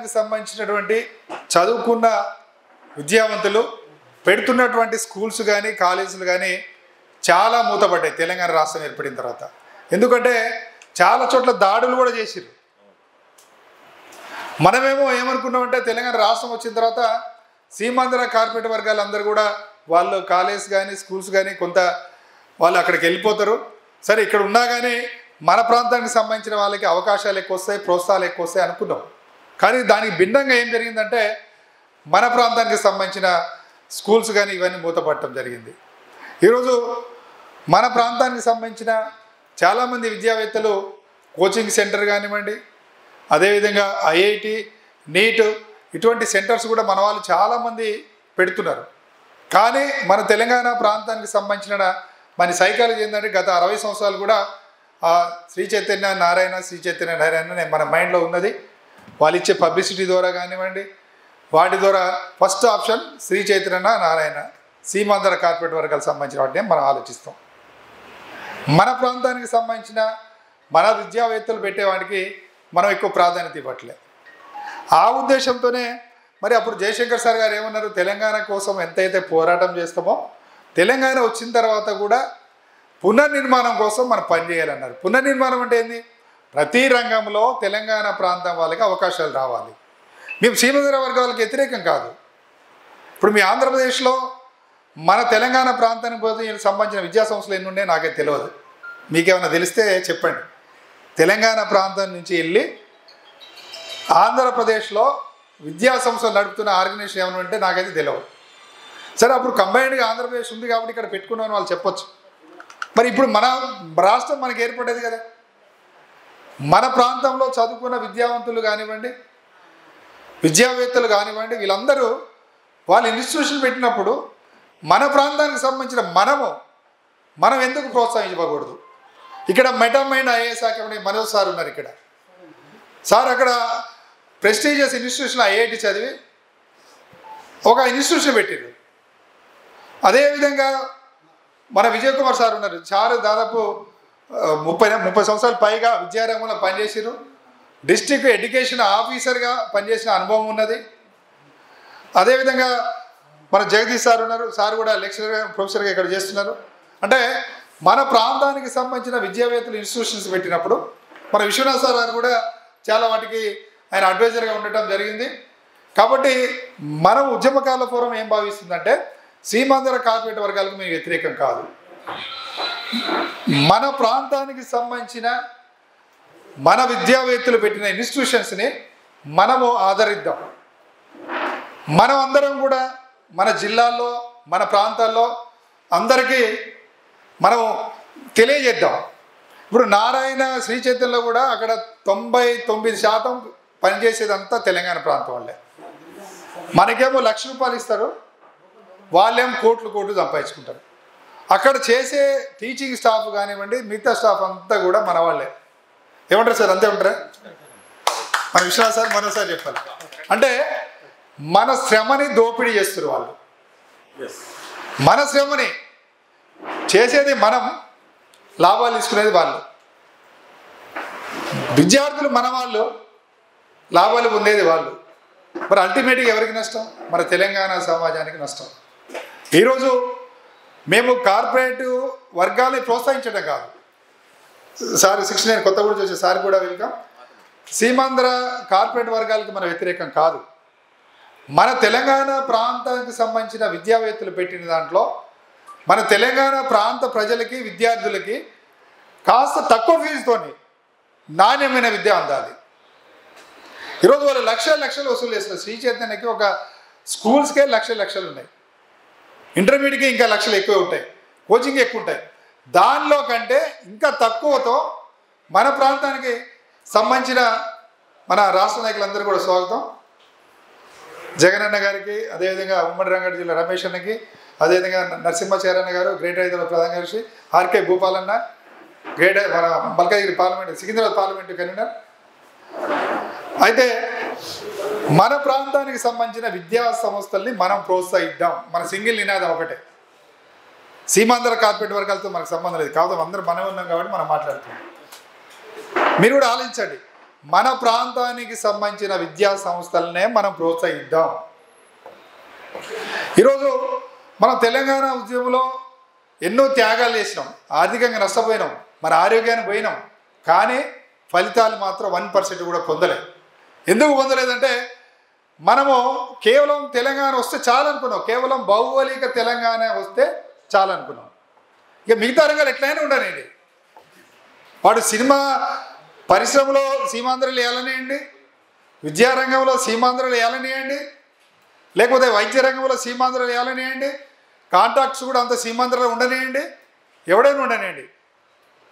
ప్రాంతానికి సంబంధించినటువంటి చదువుకున్న విద్యావంతులు పెడుతున్నటువంటి స్కూల్స్ కానీ కాలేజీలు కానీ చాలా మూతపడ్డాయి తెలంగాణ రాష్ట్రం ఏర్పడిన తర్వాత. ఎందుకంటే చాలా చోట్ల దాడులు కూడా చేసిరు. మనమేమో ఏమనుకున్నామంటే తెలంగాణ రాష్ట్రం వచ్చిన తర్వాత సీమాంధ్ర కార్పొరేట్ వర్గాలందరూ కూడా వాళ్ళు కాలేజ్ కానీ స్కూల్స్ కానీ కొంత వాళ్ళు అక్కడికి వెళ్ళిపోతారు. సరే ఇక్కడ ఉన్నా కానీ మన ప్రాంతానికి సంబంధించిన వాళ్ళకి అవకాశాలు ఎక్కువ వస్తాయి, ప్రోత్సాహాలు ఎక్కువ వస్తాయి అనుకున్నాం. కానీ దానికి భిన్నంగా ఏం జరిగిందంటే మన ప్రాంతానికి సంబంధించిన స్కూల్స్ కానీ ఇవన్నీ మూతపడటం జరిగింది. ఈరోజు మన ప్రాంతానికి సంబంధించిన చాలామంది విద్యావేత్తలు కోచింగ్ సెంటర్ కానివ్వండి, అదేవిధంగా ఐఐటి, నీట్ ఇటువంటి సెంటర్స్ కూడా మన వాళ్ళు చాలామంది పెడుతున్నారు. కానీ మన తెలంగాణ ప్రాంతానికి సంబంధించిన మన సైకాలజీ ఏంటంటే గత 60 సంవత్సరాలు కూడా శ్రీ చైతన్య నారాయణ మన మైండ్లో ఉన్నది. వాళ్ళు ఇచ్చే పబ్లిసిటీ ద్వారా కానివ్వండి, వాటి ద్వారా first option Sri Chaitanya Narayana Seemandhra corporate వర్గాలకు సంబంధించిన వాటిని మనం ఆలోచిస్తాం. మన ప్రాంతానికి సంబంధించిన మన విద్యావేత్తలు పెట్టేవాడికి మనం ఎక్కువ ప్రాధాన్యత ఇవ్వట్లేదు. ఆ ఉద్దేశంతోనే మరి అప్పుడు జయశంకర్ సార్ గారు ఏమన్నారు, తెలంగాణ కోసం ఎంతైతే పోరాటం చేస్తామో తెలంగాణ వచ్చిన తర్వాత కూడా పునర్నిర్మాణం కోసం మనం పనిచేయాలన్నారు. పునర్నిర్మాణం అంటే ఏంది? ప్రతి రంగంలో తెలంగాణ ప్రాంతం వాళ్ళకి అవకాశాలు రావాలి. మేము సీమాంధ్ర వర్గాలకు వ్యతిరేకం కాదు. ఇప్పుడు మీ ఆంధ్రప్రదేశ్లో మన తెలంగాణ ప్రాంతానికి సంబంధించిన విద్యా సంస్థలు ఎన్ని ఉన్నాయో నాకే తెలియదు. మీకేమైనా తెలిస్తే చెప్పండి. తెలంగాణ ప్రాంతం నుంచి వెళ్ళి ఆంధ్రప్రదేశ్లో విద్యా సంస్థలు నడుపుతున్న ఆర్గనైజేషన్ ఏమైనా ఉంటే నాకైతే తెలియదు. సరే అప్పుడు కంబైన్డ్గా ఆంధ్రప్రదేశ్ ఉంది కాబట్టి ఇక్కడ పెట్టుకున్నామని వాళ్ళు చెప్పొచ్చు. మరి ఇప్పుడు మన రాష్ట్రం మనకి ఏర్పడేది కదా. మన ప్రాంతంలో చదువుకున్న విద్యావంతులు కానివ్వండి, విద్యావేత్తలు కానివ్వండి, వీళ్ళందరూ వాళ్ళు ఇన్స్టిట్యూషన్ పెట్టినప్పుడు మన ప్రాంతానికి సంబంధించిన మనం ఎందుకు ప్రోత్సహించకూడదు? ఇక్కడ Metamind IAS academy Manoj sir ఉన్నారు. ఇక్కడ సార్ అక్కడ ప్రెస్టీజియస్ ఇన్స్టిట్యూషన్ ఐఐటి చదివి ఒక ఇన్స్టిట్యూషన్ పెట్టారు. అదేవిధంగా మన విజయ్ కుమార్ సార్ ఉన్నారు. సార్ దాదాపు 30 సంవత్సరాలు పైగా విద్యారంగంలో పనిచేసారు. డిస్ట్రిక్ట్ ఎడ్యుకేషన్ ఆఫీసర్గా పనిచేసిన అనుభవం ఉన్నది. అదేవిధంగా మన జగదీష్ సార్ ఉన్నారు. సార్ కూడా లెక్చరర్గా ప్రొఫెసర్గా ఇక్కడ చేస్తున్నారు. అంటే మన ప్రాంతానికి సంబంధించిన విద్యావేత్తలు ఇన్స్టిట్యూషన్స్ పెట్టినప్పుడు మన విశ్వనాథ్ సార్ గారు కూడా చాలా వాటికి ఆయన అడ్వైజర్గా ఉండటం జరిగింది. కాబట్టి మనం ఉద్యమకాల ఫోరం ఏం భావిస్తుందంటే సీమాంధ్ర కార్పొరేట్ వర్గాలకు మేము వ్యతిరేకం కాదు. మన ప్రాంతానికి సంబంధించిన మన విద్యావేత్తలు పెట్టిన ఇన్స్టిట్యూషన్స్ని మనము ఆదరిద్దాం. మనం అందరం కూడా మన జిల్లాల్లో మన ప్రాంతాల్లో అందరికీ మనం తెలియజేద్దాం. ఇప్పుడు నారాయణ శ్రీ చైతన్యలో కూడా అక్కడ 99% పనిచేసేదంతా తెలంగాణ ప్రాంతం వాళ్ళే. మనకేమో ₹1,00,000 ఇస్తారు, వాళ్ళేమో కోట్లు సంపాదించుకుంటారు. అక్కడ చేసే టీచింగ్ స్టాఫ్ కానివ్వండి, మిగతా స్టాఫ్ అంతా కూడా మన వాళ్ళే. ఏమంటారు సార్? అంతే ఉంటారా? మన విశ్వనాథ్ సార్ మరోసారి చెప్పాలి. అంటే మన శ్రమని దోపిడీ చేస్తారు వాళ్ళు. మన శ్రమని చేసేది మనం, లాభాలు తీసుకునేది వాళ్ళు. విద్యార్థులు మన వాళ్ళు, లాభాలు పొందేది వాళ్ళు. మరి అల్టిమేట్గా ఎవరికి నష్టం? మన తెలంగాణ సమాజానికి నష్టం. ఈరోజు మేము కార్పొరేట్ వర్గాన్ని ప్రోత్సహించడం కాదు. సార్ 69 కొత్తగూడ చూసే సార్ కూడా వెల్కమ్. సీమాంధ్ర కార్పొరేట్ వర్గాలకి మన వ్యతిరేకం కాదు. మన తెలంగాణ ప్రాంతానికి సంబంధించిన విద్యావేత్తలు పెట్టిన దాంట్లో మన తెలంగాణ ప్రాంత ప్రజలకి విద్యార్థులకి కాస్త తక్కువ ఫీజుతోని నాణ్యమైన విద్య అందాలి. ఈరోజు వాళ్ళు లక్షలు వసూలు చేస్తారు. శ్రీ చైతన్యకి ఒక స్కూల్స్కే లక్షలు ఉన్నాయి, ఇంటర్మీడియట్కి ఇంకా లక్షలు ఎక్కువ ఉంటాయి, కోచింగ్ ఎక్కువ ఉంటాయి. దానిలో కంటే ఇంకా తక్కువతో మన ప్రాంతానికి సంబంధించిన మన రాష్ట్ర నాయకులందరూ కూడా స్వాగతం. జగనన్న గారికి, అదేవిధంగా ఉమ్మడి రంగారెడ్డి జిల్లా రమేష్ అన్నకి, అదేవిధంగా నరసింహాచార్యన్న గారు, గ్రేటర్ హైదరాబాద్ ప్రధాన కార్యదర్శి, ఆర్కే భూపాలన్న, గ్రేటర్ మన Malkajgiri parliament, Secunderabad parliament convener. అయితే మన ప్రాంతానికి సంబంధించిన విద్యా సంస్థల్ని మనం ప్రోత్సహిద్దాం. మన సింగిల్ నినాదం ఒకటే, సీమాంధ్ర కార్పొరేట్ వర్గాలతో మనకు సంబంధం లేదు. కాకపోతే అందరూ మనం ఉన్నాం కాబట్టి మనం మాట్లాడుతున్నాం. మీరు కూడా ఆలోచించండి, మన ప్రాంతానికి సంబంధించిన విద్యా సంస్థలనే మనం ప్రోత్సహిద్దాం. ఈరోజు మనం తెలంగాణ ఉద్యమంలో ఎన్నో త్యాగాలు చేసినాం, ఆర్థికంగా నష్టపోయినాం, మన ఆరోగ్యాన్ని పోయినాం, కానీ ఫలితాలు మాత్రం 1% కూడా పొందలేదు. ఎందుకు పొందలేదంటే మనము కేవలం తెలంగాణ వస్తే చాలనుకున్నాం, కేవలం భౌగోళిక తెలంగాణ వస్తే చాలనుకున్నాం. ఇక మిగతా రంగాలు ఎట్లయినా ఉండనండి, వాడు సినిమా పరిశ్రమలో సీమాంధ్రలు వేయాలనియండి, విద్యారంగంలో సీమాంధ్రలు వేయాలనియండి, లేకపోతే వైద్య రంగంలో సీమాంధ్రలు వేయాలనియండి, కాంట్రాక్ట్స్ కూడా అంత సీమాంధ్రలో ఉండనియండి, ఎవడైనా ఉండనియండి,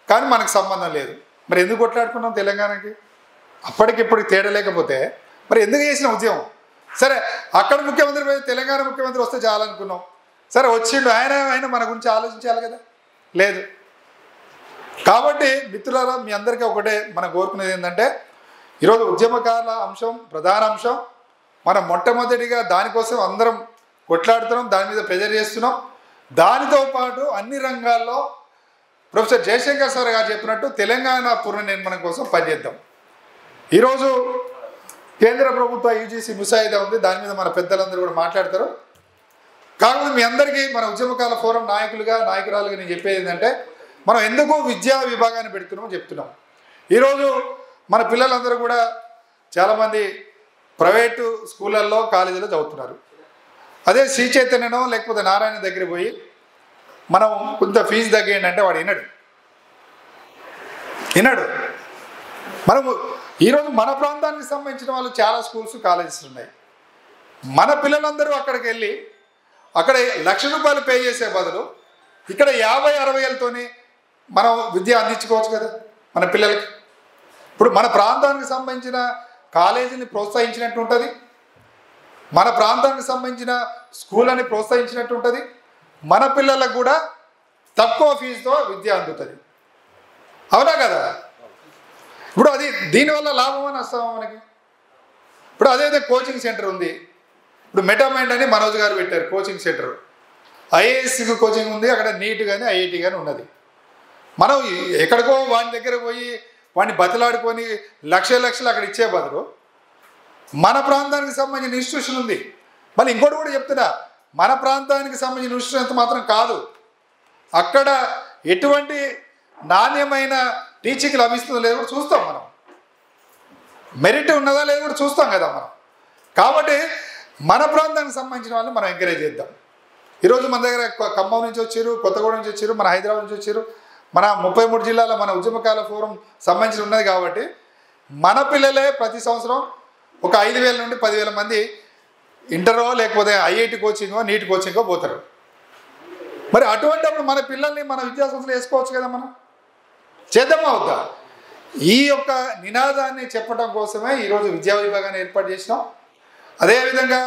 కానీ మనకు సంబంధం లేదు. మరి ఎందుకు కొట్లాడుకున్నాం తెలంగాణకి? అప్పటికిప్పటికి తేడా లేకపోతే మరి ఎందుకు చేసిన ఉద్యమం? సరే అక్కడ ముఖ్యమంత్రి పోయి తెలంగాణ ముఖ్యమంత్రి వస్తే చాలనుకున్నాం, సరే వచ్చిండు, ఆయన మన గురించి ఆలోచించాలి కదా, లేదు. కాబట్టి మిత్రులారా, మీ అందరికీ ఒకటే మనం కోరుకునేది ఏంటంటే, ఈరోజు ఉద్యమకారుల అంశం ప్రధాన అంశం. మనం మొట్టమొదటిగా దానికోసం అందరం కొట్లాడుతున్నాం, దాని మీద ప్రెజర్ చేస్తున్నాం. దానితో పాటు అన్ని రంగాల్లో ప్రొఫెసర్ జయశంకర్ సార్ గారు చెప్పినట్టు తెలంగాణ పునర్నిర్మాణం కోసం పనిచేద్దాం. ఈరోజు కేంద్ర ప్రభుత్వ యూజీసీ ముసాయిదా ఉంది, దాని మీద మన పెద్దలందరూ కూడా మాట్లాడతారు. కాకపోతే మీ అందరికీ మన ఉద్యమకాల ఫోరం నాయకురాలుగా నేను చెప్పేది ఏంటంటే, మనం ఎందుకు విద్యా విభాగాన్ని పెడుతున్నామో చెప్తున్నాం. ఈరోజు మన పిల్లలందరూ కూడా చాలామంది ప్రైవేటు స్కూళ్ళల్లో కాలేజీలో చదువుతున్నారు. అదే శ్రీ చైతన్యనో లేకపోతే నారాయణ దగ్గర పోయి మనం కొంత ఫీజు తగ్గేయండి అంటే వాడు వినడు. మనము ఈరోజు మన ప్రాంతానికి సంబంధించిన వాళ్ళు చాలా స్కూల్స్ కాలేజెస్ ఉన్నాయి. మన పిల్లలందరూ అక్కడికి వెళ్ళి అక్కడ ₹1,00,000 పే చేసే బదులు ఇక్కడ 50-60 మనం విద్య అందించుకోవచ్చు కదా మన పిల్లలకి. ఇప్పుడు మన ప్రాంతానికి సంబంధించిన కాలేజీని ప్రోత్సహించినట్టు ఉంటుంది, మన ప్రాంతానికి సంబంధించిన స్కూళ్ళని ప్రోత్సహించినట్టు ఉంటుంది, మన పిల్లలకు కూడా తక్కువ ఫీజుతో విద్య అందుతుంది. అవునా కదా? ఇప్పుడు అది దీనివల్ల లాభమా నష్టమా మనకి? ఇప్పుడు అదేదో కోచింగ్ సెంటర్ ఉంది, ఇప్పుడు మెటామైండ్ అని మనోజ్ గారు పెట్టారు కోచింగ్ సెంటర్. ఐఏఎస్కి కోచింగ్ ఉంది, అక్కడ నీట్ కానీ ఐఐటి కానీ ఉన్నది. మనం ఎక్కడికో వాడి దగ్గర పోయి వాడిని బతిలాడుకొని లక్షలు అక్కడ ఇచ్చే బదులు మన ప్రాంతానికి సంబంధించిన ఇన్స్టిట్యూషన్ ఉంది. మళ్ళీ ఇంకోటి కూడా చెప్తున్నా, మన ప్రాంతానికి సంబంధించిన ఇన్స్టిట్యూషన్ మాత్రం కాదు, అక్కడ ఎటువంటి నాణ్యమైన టీచింగ్ లభిస్తుందో లేదో కూడా చూస్తాం, మనం మెరిట్ ఉన్నదా లేదో కూడా చూస్తాం కదా మనం. కాబట్టి మన ప్రాంతానికి సంబంధించిన వాళ్ళని మనం ఎంకరేజ్ చేద్దాం. ఈరోజు మన దగ్గర ఖమ్మం నుంచి వచ్చారు, కొత్తగూడెం నుంచి వచ్చారు, మన హైదరాబాద్ నుంచి వచ్చారు, మన 33 జిల్లాల మన ఉద్యమకాల ఫోరం సంబంధించి ఉన్నది. కాబట్టి మన పిల్లలే ప్రతి సంవత్సరం ఒక 5,000 నుండి 10,000 మంది ఇంటరో లేకపోతే ఐఐటి కోచింగో నీట్ కోచింగో పోతారు. మరి అటువంటిప్పుడు మన పిల్లల్ని మన విద్యాసంస్థలు వేసుకోవచ్చు కదా, మనం చేద్దామా వద్దా? ఈ యొక్క నినాదాన్ని చెప్పడం కోసమే ఈరోజు విద్యా విభాగాన్ని ఏర్పాటు చేసినాం. అదేవిధంగా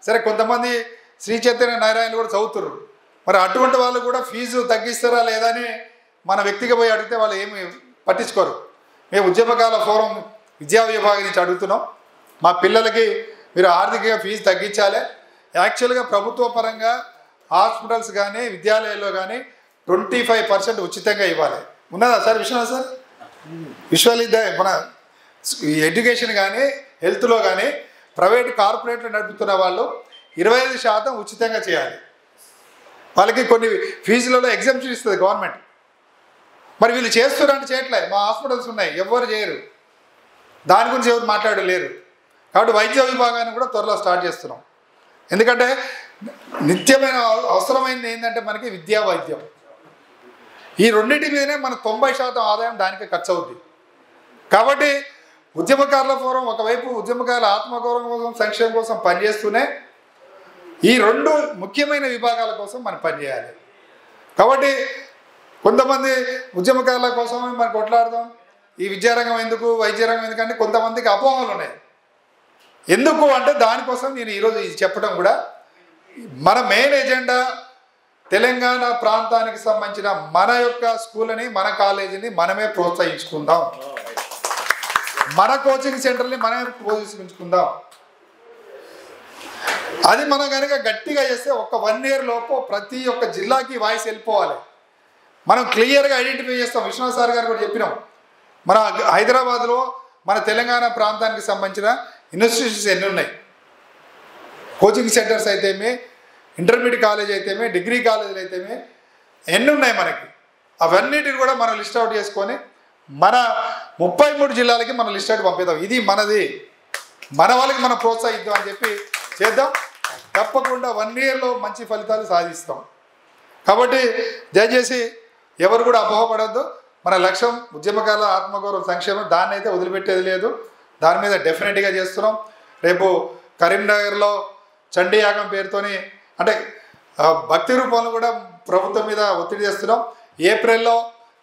సరే కొంతమంది శ్రీ చైతన్య నారాయణ కూడా చదువుతున్నారు, మరి అటువంటి వాళ్ళు కూడా ఫీజు తగ్గిస్తారా లేదా అని మన వ్యక్తిగా పోయి అడిగితే వాళ్ళు ఏమి పట్టించుకోరు. మేము ఉద్యమకాల ఫోరం విద్యా విభాగం నుంచి అడుగుతున్నాం, మా పిల్లలకి మీరు ఆర్థికంగా ఫీజు తగ్గించాలి. యాక్చువల్గా ప్రభుత్వ పరంగా హాస్పిటల్స్ కానీ విద్యాలయాల్లో కానీ 25% ఉచితంగా ఇవ్వాలి. ఉన్నదా సార్ విశ్వనాథ్ సార్? మన ఎడ్యుకేషన్ కానీ హెల్త్లో కానీ ప్రైవేట్ కార్పొరేట్లు నడుపుతున్న వాళ్ళు 25% ఉచితంగా చేయాలి. వాళ్ళకి కొన్ని ఫీజులలో ఎగ్జామ్షన్ ఇస్తుంది గవర్నమెంట్. మరి వీళ్ళు చేస్తున్నారంటే చేయట్లేదు, మా హాస్పిటల్స్ ఉన్నాయి, ఎవరు చేయరు, దాని గురించి ఎవరు మాట్లాడలేరు. కాబట్టి వైద్య విభాగాన్ని కూడా త్వరలో స్టార్ట్ చేస్తున్నాం. ఎందుకంటే నిత్యమైన అవసరమైనది ఏంటంటే మనకి విద్యా వైద్యం, ఈ రెండింటి మీదనే మన 90% ఆదాయం దానికే ఖర్చు అవుద్ది. కాబట్టి ఉద్యమకారుల ఫోరం ఒకవైపు ఉద్యమకారుల ఆత్మగౌరవం కోసం సంక్షేమం కోసం పనిచేస్తూనే ఈ 2 ముఖ్యమైన విభాగాల కోసం మనం పనిచేయాలి. కాబట్టి కొంతమంది ఉద్యమకారుల కోసం మనం కొట్లాడదాం, ఈ విద్యారంగం ఎందుకు వైద్య రంగం ఎందుకంటే కొంతమందికి అపోహలు ఉన్నాయి. ఎందుకు అంటే దానికోసం నేను ఈరోజు ఇది చెప్పడం కూడా మన మెయిన్ ఎజెండా తెలంగాణ ప్రాంతానికి సంబంధించిన మన యొక్క స్కూల్ని మన కాలేజీని మనమే ప్రోత్సహించుకుందాం, మన కోచింగ్ సెంటర్ని మనమే ప్రోత్సహించుకుందాం. అది మనం కనుక గట్టిగా చేస్తే ఒక 1 year లోపు ప్రతి ఒక్క జిల్లాకి వాయిస్ వెళ్ళిపోవాలి. మనం క్లియర్గా ఐడెంటిఫై చేస్తాం. విశ్వనాథ్ సార్ గారు కూడా చెప్పినాం, మన హైదరాబాద్లో మన తెలంగాణ ప్రాంతానికి సంబంధించిన ఇన్స్టిట్యూషన్స్ ఎన్ని ఉన్నాయి, కోచింగ్ సెంటర్స్ అయితేమే, ఇంటర్మీడియట్ కాలేజ్ అయితేమే, డిగ్రీ కాలేజీలు అయితేమే ఎన్ని ఉన్నాయి మనకి, అవన్నిటిని కూడా మనం లిస్ట్ అవుట్ చేసుకొని మన 33 జిల్లాలకి మనం లిస్ట్ అవుట్ పంపిద్దాం. ఇది మనది, మన వాళ్ళకి మనం ప్రోత్సహిద్దాం అని చెప్పి చేద్దాం. తప్పకుండా 1 ఇయర్లో మంచి ఫలితాలు సాధిస్తాం. కాబట్టి దయచేసి ఎవరు కూడా అపోహపడద్దు. మన లక్ష్యం ఉద్యమకాల ఆత్మగౌరవ సంక్షేమం, దాన్ని అయితే వదిలిపెట్టేది లేదు. దాని మీద డెఫినెట్గా చేస్తున్నాం. రేపు కరీంనగర్లో చండీ యాగం పేరుతోని అంటే భక్తి రూపంలో కూడా ప్రభుత్వం మీద ఒత్తిడి చేస్తున్నాం. ఏప్రిల్లో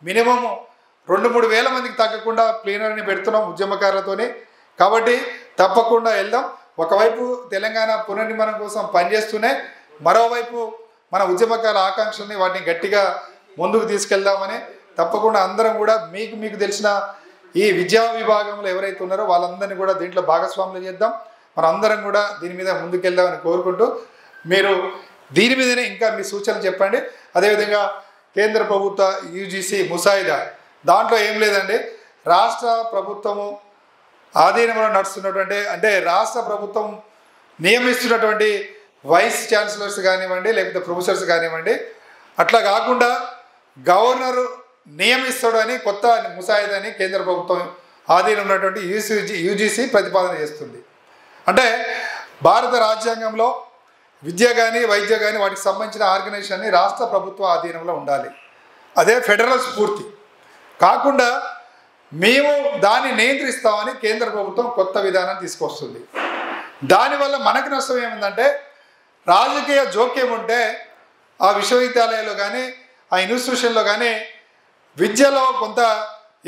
మినిమం 2-3 వేల మందికి తగ్గకుండా ప్లీనరీని పెడుతున్నాం ఉద్యమకారులతోని. కాబట్టి తప్పకుండా వెళ్దాం. ఒకవైపు తెలంగాణ పునర్నిర్మాణం కోసం పనిచేస్తూనే మరోవైపు మన ఉద్యమకాల ఆకాంక్షల్ని వాటిని గట్టిగా ముందుకు తీసుకెళ్దామని తప్పకుండా అందరం కూడా మీకు తెలిసిన ఈ విద్యా విభాగంలో ఎవరైతే ఉన్నారో వాళ్ళందరినీ కూడా దీంట్లో భాగస్వాములు చేద్దాం. మనం అందరం కూడా దీని మీద ముందుకెళ్దామని కోరుకుంటూ, మీరు దీని మీదనే ఇంకా మీ సూచనలు చెప్పండి. అదేవిధంగా కేంద్ర ప్రభుత్వ యూజీసీ ముసాయిదా దాంట్లో ఏం లేదండి, రాష్ట్ర ప్రభుత్వము ఆధీనంలో నడుస్తున్నటువంటి అంటే రాష్ట్ర ప్రభుత్వం నియమిస్తున్నటువంటి వైస్ ఛాన్సలర్స్ కానివ్వండి, లేకపోతే ప్రొఫెసర్స్ కానివ్వండి, అట్లా కాకుండా గవర్నర్ నియమిస్తాడు అని కొత్త ముసాయిదాని కేంద్ర ప్రభుత్వం ఆధీనం ఉన్నటువంటి యూజీసీ ప్రతిపాదన చేస్తుంది. అంటే భారత రాజ్యాంగంలో విద్య కానీ వైద్య కానీ వాటికి సంబంధించిన ఆర్గనైజేషన్ అన్ని రాష్ట్ర ప్రభుత్వ ఆధీనంలో ఉండాలి. అదే ఫెడరల్ స్ఫూర్తి కాకుండా మేము దాన్ని నియంత్రిస్తామని కేంద్ర ప్రభుత్వం కొత్త విధానం తీసుకొస్తుంది. దానివల్ల మనకు నష్టం ఏమిందంటే, రాజకీయ జోక్యం ఉంటే ఆ విశ్వవిద్యాలయాల్లో కానీ ఆ ఇన్స్టిట్యూషన్లో కానీ విద్యలో కొంత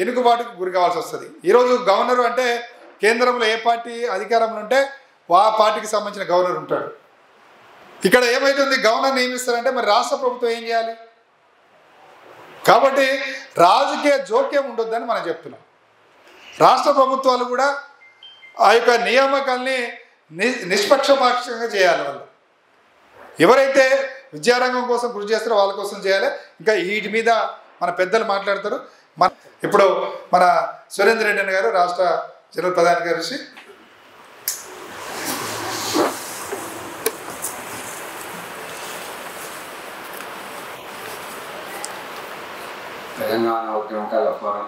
ఎనుగుబాటుకు గురి కావాల్సి వస్తుంది. ఈరోజు గవర్నరు అంటే కేంద్రంలో ఏ పార్టీ అధికారంలో ఉంటే ఆ పార్టీకి సంబంధించిన గవర్నర్ ఉంటాడు. ఇక్కడ ఏమవుతుంది, గవర్నర్ నియమిస్తారంటే మరి రాష్ట్ర ప్రభుత్వం ఏం చేయాలి? కాబట్టి రాజకీయ జోక్యం ఉండొద్దని మనం చెప్తున్నాం. రాష్ట్ర ప్రభుత్వాలు కూడా ఆ యొక్క నియామకాల్ని నిష్పక్షపాతంగా చేయాలి. వాళ్ళు ఎవరైతే విద్యారంగం కోసం కృషి చేస్తారో వాళ్ళ కోసం చేయాలి. ఇంకా వీటి మీద మన పెద్దలు మాట్లాడతారు. ఇప్పుడు మన సురేందర్ రెడ్డి గారు రాష్ట్ర జనరల్ ప్రధాన కార్యదర్శి. తెలంగాణ ఉద్యమకాల ఫోరం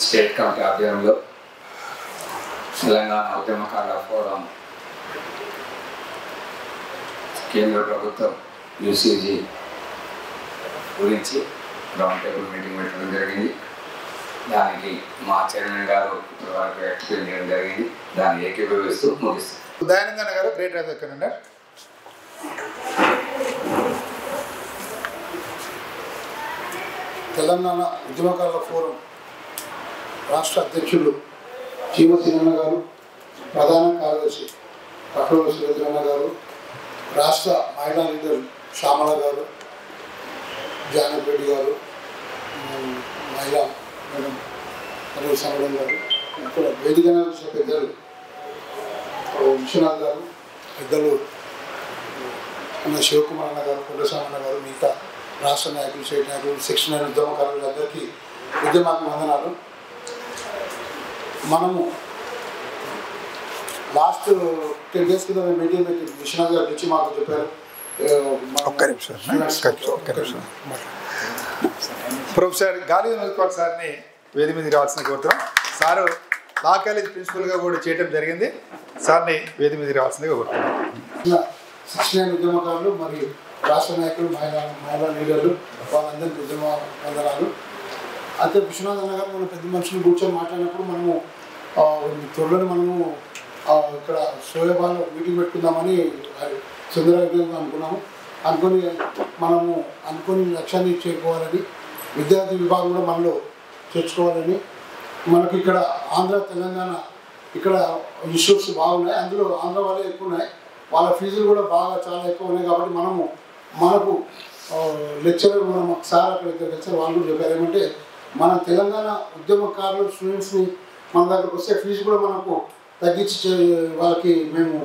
స్టేట్ కమిటీ ఆధ్వర్యంలో తెలంగాణ ఉద్యమకాల ఫోరం కేంద్ర ప్రభుత్వం యూసీజీ గురించి రౌండ్ టేబుల్ మీటింగ్ పెట్టడం జరిగింది. దానికి మా చైర్మన్ గారు ఇప్పటివరకు ఎక్స్ప్లెయిన్ చేయడం జరిగింది. దాన్ని ఏకీభవిస్తూ ముగిస్తాం. దయానందన్ గారు గ్రేట్ రైతు. తెలంగాణ ఉద్యమకారుల ఫోరం రాష్ట్ర అధ్యక్షులు చీమసీనన్న గారు, ప్రధాన కార్యదర్శి కట్టోలు సురేంద్రన్న గారు, రాష్ట్ర మహిళా లీడర్ శ్యామల గారు, జానక్ రెడ్డి గారు, మహిళా మేడం మరియు సమడం గారు, ఇక్కడ వేదిక చూసిన పెద్దలు విశ్వనాథ్ గారు, పెద్దలు అన్న శివకుమార్ అన్న గారు, కొండస్వామన్న గారు, మిగతా రాష్ట్ర నాయకులు, స్టేట్ నాయకులు, సెక్షన్ ఉద్యమకారులందరికీ వందనాలు. మనము లాస్ట్ 10 days కింద మీటింగ్ పెట్టి విశ్వనాథ్ గారు నుంచి మాకు చెప్పారు. ప్రొఫెసర్ గాలి మున్సిపల్ సార్ని వేది మీద రావాల్సిన కోరుతున్నాం. సారు లా కాలేజ్ ప్రిన్సిపల్గా కూడా చేయడం జరిగింది. సార్ని వేది మీద రావాల్సిందిగా కోరుతున్నాం. శిక్షణ ఉద్యమకారులు మరియు రాష్ట్ర నాయకులు, మహిళా లీడర్లు వాళ్ళందరికీ ఉద్యమ వందనాలు. అయితే విశ్వనాథ్ అన్న గారు మన పెద్ద మనుషులు కూర్చొని మాట్లాడినప్పుడు మనము త్వరలోనే మనము ఇక్కడ సోయబాలో మీటింగ్ పెట్టుకుందామని సుందరంగా అనుకుని మనము అనుకుని లక్ష్యాన్ని చేరుకోవాలని, విద్యార్థి విభాగం కూడా మనలో చేర్చుకోవాలని, మనకు ఇక్కడ ఆంధ్ర తెలంగాణ ఇక్కడ ఇష్యూస్ బాగున్నాయి. అందులో ఆంధ్ర వాళ్ళే ఎక్కువ ఉన్నాయి, వాళ్ళ ఫీజులు కూడా బాగా చాలా ఎక్కువ ఉన్నాయి. కాబట్టి మనకు లెక్చరర్ మాకు సార్ అక్కడ ఇద్దరు లెక్చర్ వాళ్ళు కూడా చెప్పారు ఏమంటే, మన తెలంగాణ ఉద్యమకారులు స్టూడెంట్స్ని మన దగ్గరకు వస్తే ఫీజు కూడా మనకు తగ్గించి వాళ్ళకి మేము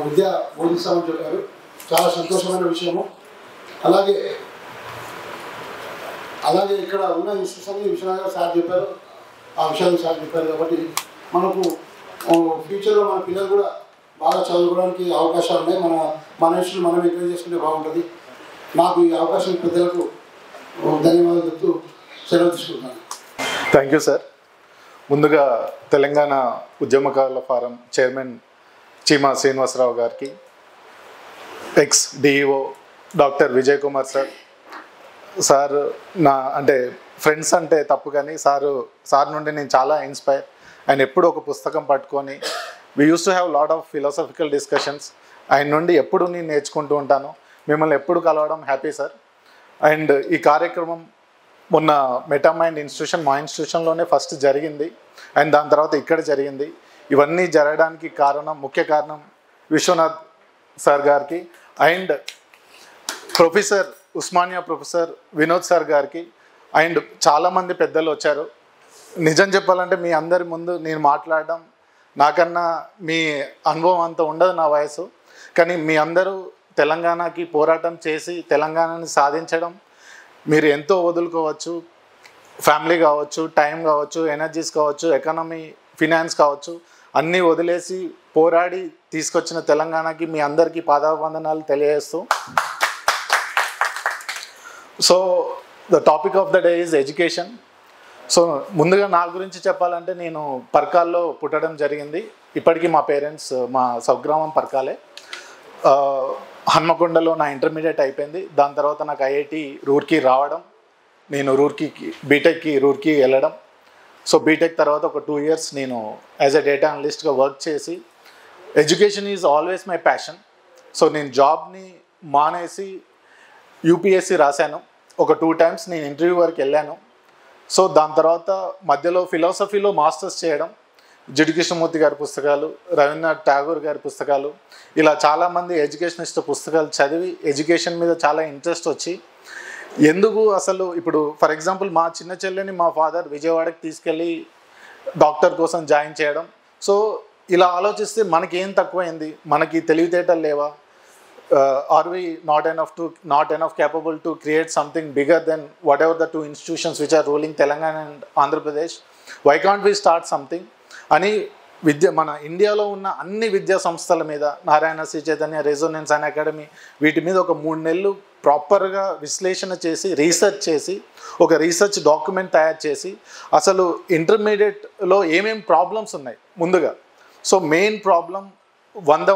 విద్య బోధిస్తామని చెప్పారు. చాలా సంతోషమైన విషయము. అలాగే ఇక్కడ ఉన్న ఇష్యూస్ అన్ని విశ్వనాథ్ గారు సార్ చెప్పారు. ఆ విషయాలు సార్ చెప్పారు కాబట్టి మనకు ఫ్యూచర్లో మన పిల్లలు కూడా బాగా చదువుకోవడానికి అవకాశాలు ఉన్నాయి. మన ఇష్యూలు మనం ఎంకరేజ్ చేసుకుంటే బాగుంటుంది. నాకు ఈ అవకాశం పెద్దలకు ధన్యవాదాలు చెప్తూ సెలవు తీసుకుంటున్నాను. Thank you sir. ముందుగా తెలంగాణ ఉద్యమకారుల ఫారం చైర్మన్ చీమా శ్రీనివాసరావు గారికి, X DEO doctor Vijay Kumar sir నా అంటే ఫ్రెండ్స్ అంటే తప్పు కానీ సార్ నుండి నేను చాలా ఇన్స్పైర్. ఆయన ఎప్పుడు ఒక పుస్తకం పట్టుకొని we use to have lot of philosophical discussions. ఆయన నుండి ఎప్పుడు నేను నేర్చుకుంటూ ఉంటాను. మిమ్మల్ని ఎప్పుడు కలవడం హ్యాపీ సార్. అండ్ ఈ కార్యక్రమం మొన్న మెటామైండ్ ఇన్స్టిట్యూషన్ మా ఇన్స్టిట్యూషన్లోనే ఫస్ట్ జరిగింది అండ్ దాని తర్వాత ఇక్కడ జరిగింది. ఇవన్నీ జరగడానికి ముఖ్య కారణం విశ్వనాథ్ సార్ గారికి and professor Osmania professor Vinod sir గారికి అండ్ చాలామంది పెద్దలు వచ్చారు. నిజం చెప్పాలంటే మీ అందరి ముందు నేను మాట్లాడడం నాకన్నా మీ అనుభవం అంత ఉండదు నా వయసు. కానీ మీ అందరూ తెలంగాణకి పోరాటం చేసి తెలంగాణని సాధించడం మీరు ఎంతో వదులుకోవచ్చు. ఫ్యామిలీ కావచ్చు, టైం కావచ్చు, ఎనర్జీస్ కావచ్చు, ఎకానమీ, ఫినాన్స్ కావచ్చు, అన్నీ వదిలేసి పోరాడి తీసుకొచ్చిన తెలంగాణకి మీ అందరికీ పాదాభివందనాలు తెలియజేస్తూ, so the topic of the day is education. So ముందుగా నా గురించి చెప్పాలంటే నేను పర్కాల్లో పుట్టడం జరిగింది. ఇప్పటికీ మా పేరెంట్స్ మా స్వగ్రామం పర్కాలే. హన్మకొండలో నా ఇంటర్మీడియట్ అయిపోయింది. దాని తర్వాత నాకు ఐఐటి రూర్కీ రావడం, నేను బీటెక్కి రూర్కీ వెళ్ళడం. సో బీటెక్ తర్వాత ఒక 2 years నేను యాజ్ ఎ డేటా అనలిస్ట్గా వర్క్ చేసి, education is always my passion. So నేను జాబ్ని మానేసి యూపీఎస్సీ రాశాను. ఒక 2 times నేను ఇంటర్వ్యూ వరకు వెళ్ళాను. సో దాని తర్వాత మధ్యలో ఫిలాసఫీలో మాస్టర్స్ చేయడం, జిడ్డు కృష్ణమూర్తి గారి పుస్తకాలు, రవీంద్రనాథ్ ఠాగూర్ గారి పుస్తకాలు, ఇలా చాలామంది ఎడ్యుకేషనిస్ట్ పుస్తకాలు చదివి ఎడ్యుకేషన్ మీద చాలా ఇంట్రెస్ట్ వచ్చి, ఎందుకు అసలు ఇప్పుడు ఫర్ ఎగ్జాంపుల్ మా చిన్న చెల్లెని మా ఫాదర్ విజయవాడకి తీసుకెళ్ళి డాక్టర్ కోసం జాయిన్ చేయడం. సో ఇలా ఆలోచిస్తే మనకి ఏం తక్కువైంది, మనకి తెలివితేటలు లేవా, are we not enough capable to create something bigger than whatever the 2 institutions which are ruling Telangana and Andhra Pradesh? Why can't we start something? అని మన ఇండియాలో ఉన్న అన్ని విద్యా సంస్థల మీద, Narayana Sri Chaitanya, Resonance and academy, వీటి మీద ఒక 3 నెలలు ప్రాపర్గా విశ్లేషణ చేసి రీసెర్చ్ చేసి ఒక రీసెర్చ్ డాక్యుమెంట్ తయారు చేసి అసలు ఇంటర్మీడియట్లో ఏమేం ప్రాబ్లమ్స్ ఉన్నాయి ముందుగా. సో మెయిన్ ప్రాబ్లం 100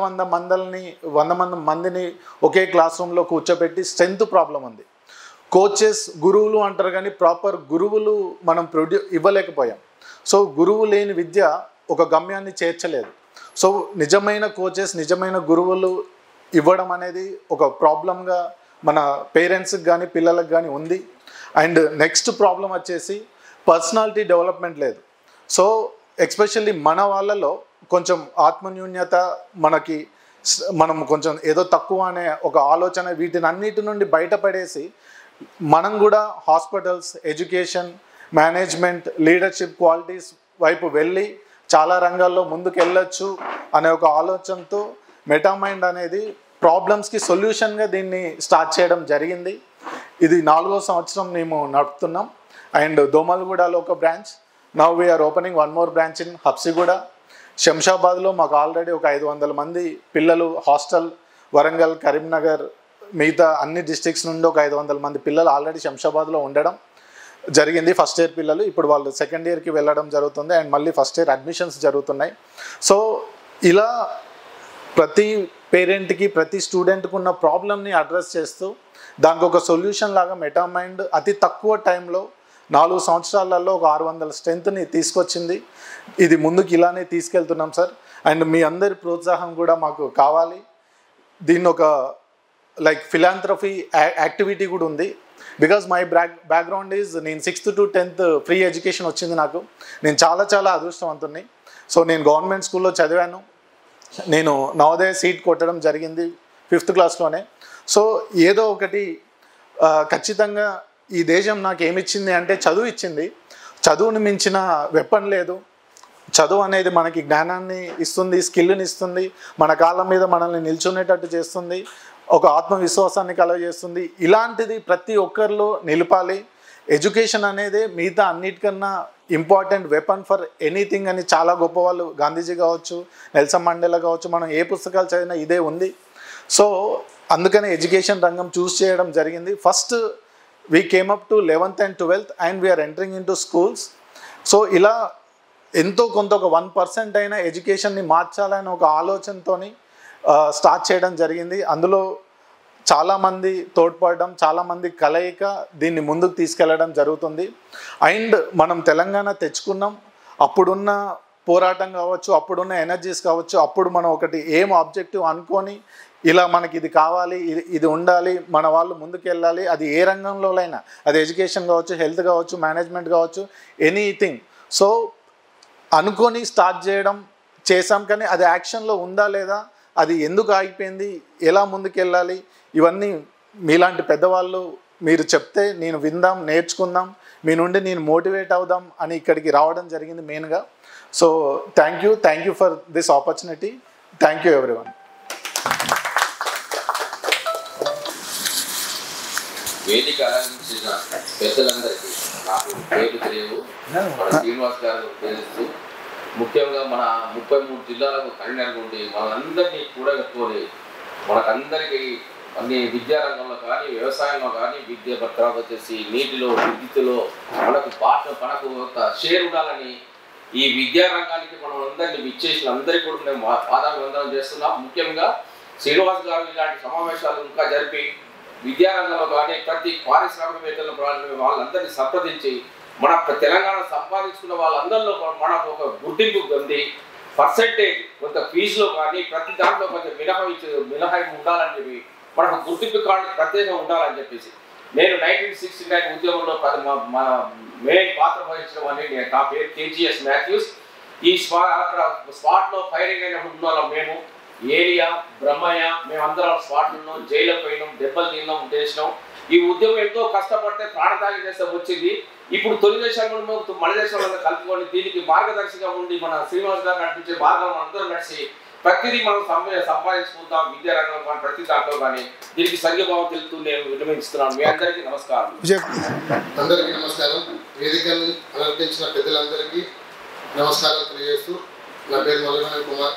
మందిని ఒకే క్లాస్ రూమ్లో కూర్చోబెట్టి స్ట్రెంత్ ప్రాబ్లం ఉంది. కోచెస్, గురువులు అంటారు కానీ ప్రాపర్ గురువులు మనం ఇవ్వలేకపోయాం. సో గురువు లేని విద్య ఒక గమ్యాన్ని చేర్చలేదు. సో నిజమైన కోచెస్, నిజమైన గురువులు ఇవ్వడం అనేది ఒక ప్రాబ్లంగా మన పేరెంట్స్కి కానీ పిల్లలకు కానీ ఉంది. అండ్ నెక్స్ట్ ప్రాబ్లం వచ్చేసి పర్సనాలిటీ డెవలప్మెంట్ లేదు. సో ఎస్పెషల్లీ మన వాళ్ళలో కొంచెం ఆత్మన్యూన్యత, మనం కొంచెం ఏదో తక్కువ అనే ఒక ఆలోచన, వీటిని అన్నిటి నుండి బయటపడేసి మనం కూడా hospitals, education, management, leadership qualities వైపు వెళ్ళి చాలా రంగాల్లో ముందుకు వెళ్ళొచ్చు అనే ఒక ఆలోచనతో మెటామైండ్ అనేది ప్రాబ్లమ్స్కి సొల్యూషన్గా దీన్ని స్టార్ట్ చేయడం జరిగింది. ఇది 4వ సంవత్సరం మేము నడుపుతున్నాం. అండ్ దోమల్గూడలో ఒక branch, now we're opening 1 more branch in Habsiguda. శంషాబాద్లో మాకు ఆల్రెడీ ఒక 500 మంది పిల్లలు హాస్టల్, వరంగల్, కరీంనగర్, మిగతా అన్ని డిస్ట్రిక్ట్స్ నుండి ఒక 500 మంది పిల్లలు ఆల్రెడీ శంషాబాద్లో ఉండడం జరిగింది. ఫస్ట్ ఇయర్ పిల్లలు ఇప్పుడు వాళ్ళు సెకండ్ ఇయర్కి వెళ్ళడం జరుగుతుంది అండ్ మళ్ళీ ఫస్ట్ ఇయర్ అడ్మిషన్స్ జరుగుతున్నాయి. సో ఇలా ప్రతి పేరెంట్కి, ప్రతి స్టూడెంట్కి ఉన్న ప్రాబ్లమ్ని అడ్రస్ చేస్తూ దానికి ఒక సొల్యూషన్ లాగా మెటామైండ్ అతి తక్కువ టైంలో 4 సంవత్సరాలలో ఒక 600 స్ట్రెంత్ని తీసుకొచ్చింది. ఇది ముందుకు ఇలానే తీసుకెళ్తున్నాం సార్. అండ్ మీ అందరి ప్రోత్సాహం కూడా మాకు కావాలి. దీన్ని ఒక ఫిలాంథ్రఫీ యాక్టివిటీ కూడా ఉంది. బికాజ్ మై బ్యాక్గ్రౌండ్ ఈజ్, నేను 6th to 10th free education వచ్చింది నాకు. నేను చాలా అదృష్టవంతుని. సో నేను గవర్నమెంట్ స్కూల్లో చదివాను. నేను నవోదయ సీట్ కొట్టడం జరిగింది 5th క్లాస్లోనే. సో ఏదో ఒకటి ఖచ్చితంగా ఈ దేశం నాకు ఏమిచ్చింది అంటే చదువు ఇచ్చింది. చదువుని మించిన వెపన్ లేదు. చదువు అనేది మనకి జ్ఞానాన్ని ఇస్తుంది, స్కిల్ని ఇస్తుంది, మన కాళ్ళ మీద మనల్ని నిల్చునేటట్టు చేస్తుంది, ఒక ఆత్మవిశ్వాసాన్ని కలుగజేస్తుంది. ఇలాంటిది ప్రతి ఒక్కరిలో నిలపాలి. ఎడ్యుకేషన్ అనేది మిగతా అన్నిటికన్నా ఇంపార్టెంట్ వెపన్ ఫర్ ఎనీథింగ్ అని చాలా గొప్ప వాళ్ళు, గాంధీజీ కావచ్చు, నెల్సన్ మండేలా కావచ్చు, మనం ఏ పుస్తకాలు చదివినా ఇదే ఉంది. సో అందుకనే ఎడ్యుకేషన్ రంగం చూస్ చేయడం జరిగింది. First we came up to 11th and 12th and we are entering into schools. So ఇలా ఎంతో కొంత ఒక 1% అయినా ఎడ్యుకేషన్ని మార్చాలని ఒక ఆలోచనతో స్టార్ట్ చేయడం జరిగింది. అందులో చాలామంది తోడ్పడడం, చాలామంది కలయిక దీన్ని ముందుకు తీసుకెళ్ళడం జరుగుతుంది. అండ్ మనం తెలంగాణ తెచ్చుకున్నాం, అప్పుడున్న పోరాటం కావచ్చు, అప్పుడున్న ఎనర్జీస్ కావచ్చు, అప్పుడు మనం ఒకటి ఏం ఆబ్జెక్టివ్ అనుకొని ఇలా మనకి ఇది కావాలి, ఇది ఉండాలి, మన వాళ్ళు ముందుకు వెళ్ళాలి, అది ఏ రంగంలోనైనా, అది ఎడ్యుకేషన్ కావచ్చు, హెల్త్ కావచ్చు, మేనేజ్మెంట్ కావచ్చు, ఎనీథింగ్. సో అనుకొని స్టార్ట్ చేసాం, కానీ అది యాక్షన్లో ఉందా లేదా, అది ఎందుకు ఆగిపోయింది, ఎలా ముందుకెళ్ళాలి, ఇవన్నీ మీలాంటి పెద్దవాళ్ళు మీరు చెప్తే నేను విందాం, నేర్చుకుందాం, మీ నుండి నేను మోటివేట్ అవుదాం అని ఇక్కడికి రావడం జరిగింది మెయిన్గా. So thank you for this opportunity. Thank you everyone. వేదిక అలంకరించిన పెద్దలందరికీ నాకు పేర్లు తెలియవు, మన శ్రీనివాస్ గారు తెలుస్తూ, ముఖ్యంగా మన 33 జిల్లాలకు కన్వీనర్గా ఉండి మనందరినీ కూడగట్టుకొని మనకందరికీ అన్ని విద్యారంగంలో కానీ, వ్యవసాయంలో కానీ, విద్య తర్వాత వచ్చేసి నీటిలో, విద్యుత్తులో మనకు ఒక షేర్ ఉండాలని ఈ విద్యారంగానికి మనం అందరినీ విచ్చేసిన అందరికీ కూడా మేము పాదాభివందనం చేస్తున్నాం. ముఖ్యంగా శ్రీనివాస్ గారు ఇలాంటి సమావేశాలు ఇంకా జరిపి విద్యారంగంలో కానీ ప్రతి పారిశ్రామికవేత్తల వాళ్ళందరినీ సంప్రదించి మన తెలంగాణ సంపాదించుకున్న వాళ్ళందరిలో మనకు ఒక గుర్తింపు పొంది పర్సెంటేజ్ కొంత ఫీజులో కానీ ప్రతి దాంట్లో కొంచెం మినహాయింపు ఉండాలని చెప్పి, మనకు గుర్తింపు కార్డు ప్రత్యేకంగా ఉండాలని చెప్పేసి నేను 1969 ఉద్యమంలో మెయిన్ పాత్ర వహించడం అనేది నా పేరు కేజీఎస్ మాథ్యూస్. ఈ అక్కడ స్పాట్లో ఫైరింగ్ అయినప్పుడు ఉన్న వాళ్ళం మేము, ఏరియా, బ్రహ్మయ్య, మేమందరం స్పాట్లో జైల్లో పోయినాం, దెబ్బలు తిన్నాం, చేసినాం. ఈ ఉద్యమం ఎంతో కష్టపడితే ప్రాణత్యాగం చేస్తే వచ్చింది. ఇప్పుడు తొలి దేశంలో మన దేశంలో కలుపుకొని దీనికి మార్గదర్శిగా ఉండి మన శ్రీనివాస్ గారు నడిపించే మార్గం అందరం నడిచి ప్రతిదీ మనం సంపాదించుకుంటాం. విద్యారంగం కానీ ప్రతి దాంట్లో కానీ దీనికి సంఘీభావం తెలుపుతూ నేను విన్నవిస్తున్నాను. మీ అందరికీ నమస్కారం. అందరికీ నమస్కారం. వేదికను అలంకరించిన పెద్దలందరికీ నమస్కారం తెలియజేస్తూ, నా పేరు మల్లినారాయణ కుమార్.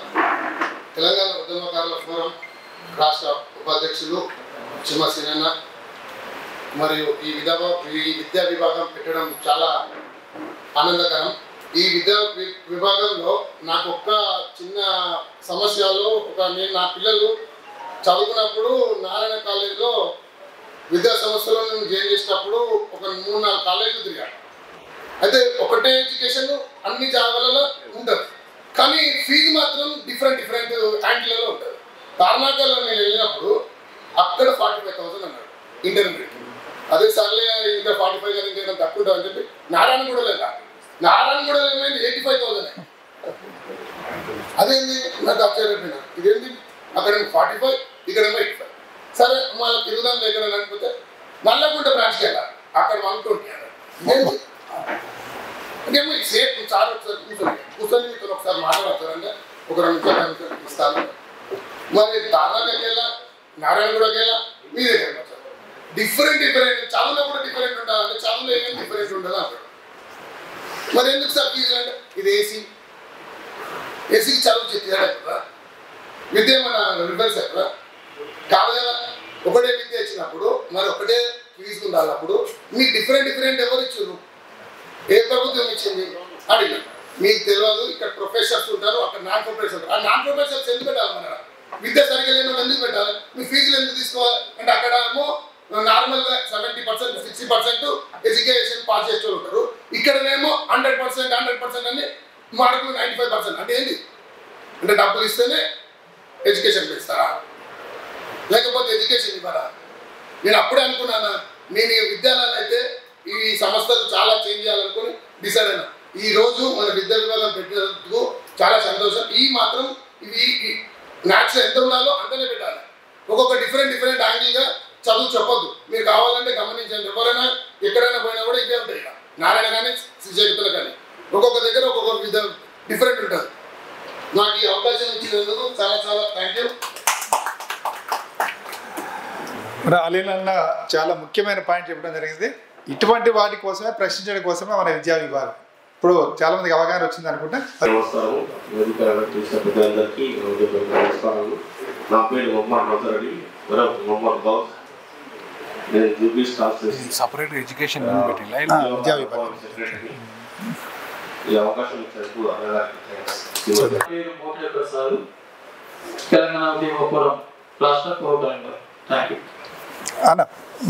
తెలంగాణ ఉద్యమకారుల ఫోరం రాష్ట్ర ఉపాధ్యక్షులు చిమ్మ సీనన్న మరియు ఈ విద్యా విభాగం పెట్టడం చాలా ఆనందకరం. ఈ విద్యా విభాగంలో నాకు ఒక్క చిన్న సమస్యలో నేను నా పిల్లలు చదువుకున్నప్పుడు నారాయణ కాలేజీలో విద్యా సంస్థలో నేను జాయిన్ చేసినప్పుడు ఒక 3-4 కాలేజీలు తిరిగాను. అయితే ఒకటే ఎడ్యుకేషన్ అన్ని జాగాలలో ఉంటుంది, కానీ ఫీజు మాత్రం డిఫరెంట్ యాంగిల్లో ఉంటుంది. తార్నాకల్లో నేను వెళ్ళినప్పుడు అక్కడ 45,000 అన్నాడు ఇంటర్మీడియట్. అదే సర్లే ఇంకా 45 కానీ ఇంకా తక్కువ ఉంటుంది అని చెప్పి నారాయణగూడలో ఏమైంది 85,000. అదేంది నాకు ఆశ్చర్యపోయినా, ఇదేంది అక్కడ 45 ఇక్కడ 85. సరే మళ్ళీ తిరుగుదాం ఎక్కడ అనిపోతే నల్లగుంట బ్రాంచ్కి వెళ్ళాలి, అక్కడ 120 అన్నాడు. ఇంకేమో సేఫ్ చాలా ఒకసారి కూర్చొని మీతో ఒకసారి మాట్లాడతారంటే ఒక 2 నిమిషాలు ఇస్తాను. మరి తారాకకి వెళ్ళా, నారాయణగూడకి వెళ్ళా, మీ దగ్గర డిఫరెంట్ చదువులో కూడా డిఫరెంట్ ఉండాలంటే చదువులో ఏమేమి డిఫరెంట్ ఉండదు అక్కడ. మరి ఎందుకు సార్ ఫీజులు అంటే ఇది ఏసీకి చదువు చెప్తారా కదా, విద్య మన రివర్స్ ఎక్కడ కాదు కదా. ఒకటే విద్య ఇచ్చినప్పుడు మరి ఒకటే ఫీజు ఉండాలన్నప్పుడు మీకు డిఫరెంట్ ఎవరు ఇచ్చారు, ఏ ప్రభుత్వం ఇచ్చింది అడిగి మీకు తెలియదు. ఇక్కడ ప్రొఫెసర్స్ ఉంటారు, అక్కడ నాన్ ప్రొఫెసర్స్ ఉంటారు. ఆ నాన్ ప్రొఫెసర్స్ ఎందుకు పెట్టాలి, మన విద్య సరిగ్గా లేని ఎందుకు పెట్టాలి, మీ ఫీజులు ఎందుకు తీసుకోవాలి అంటే అక్కడ ఏమో నార్మల్గా 70% 60% ఎడ్యుకేషన్ పాస్ చేస్తూ ఉంటారు. ఇక్కడనేమో 100% అని మార్కులు 95%. అంటే ఏంటి అంటే డబ్బులు ఇస్తేనే ఎడ్యుకేషన్ పెంచుతారా, లేకపోతే ఎడ్యుకేషన్ ఇవ్వరా? నేను అప్పుడే అనుకున్నాను, నేను ఈ విద్యాలయాలు అయితే ఈ సంస్థలు చాలా చేంజ్ చేయాలనుకుని డిసైడ్ అయినా. ఈరోజు మన విద్యా విభాగం పెట్టినందుకు చాలా సంతోషం. ఈ మాత్రం ఇవి మ్యాథ్స్ ఎంత ఉండాలో అంతనే పెట్టాలి. ఒక్కొక్క డిఫరెంట్ యాంగిల్గా చదువు చెప్పొద్దు. మీరు కావాలంటే గమనించండి, ఎవరైనా ఎక్కడైనా పోయినా కూడా ఇవే ఉంటాయి. నారాయణ కానీ శ్రీశక్తులు కానీ ఒక్కొక్క దగ్గర ఒక్కొక్క విధం డిఫరెంట్ ఉంటుంది. నాకు ఈ అవకాశం ఇచ్చినందుకు చాలా థ్యాంక్ యూ. మన అలీనన్న చాలా ముఖ్యమైన పాయింట్ చెప్పడం జరిగింది. ఇటువంటి వాటి కోసమే ప్రశ్నించడం కోసమే మన విద్యా విభాగం. ఇప్పుడు చాలా మందికి అవగాహన వచ్చింది అనుకుంటా. నమస్కారం. వేదికలను చూసిన ప్రజలందరికీ నమస్కారాలు. నా పేరు మొహమ్మద్ నజర్ అలీ, మొహమ్మద్ గౌస్. నేను జూబ్లీ స్టాఫ్ సపరేట్ ఎడ్యుకేషన్ విద్యా విభాగం. ఈ అవకాశం ఇచ్చినందుకు పేరు మోకే ప్రసాద్, తెలంగాణ ఉద్యమ ఫోరం రాష్ట్ర కోఆర్డినేటర్. థ్యాంక్ యూ అన్న.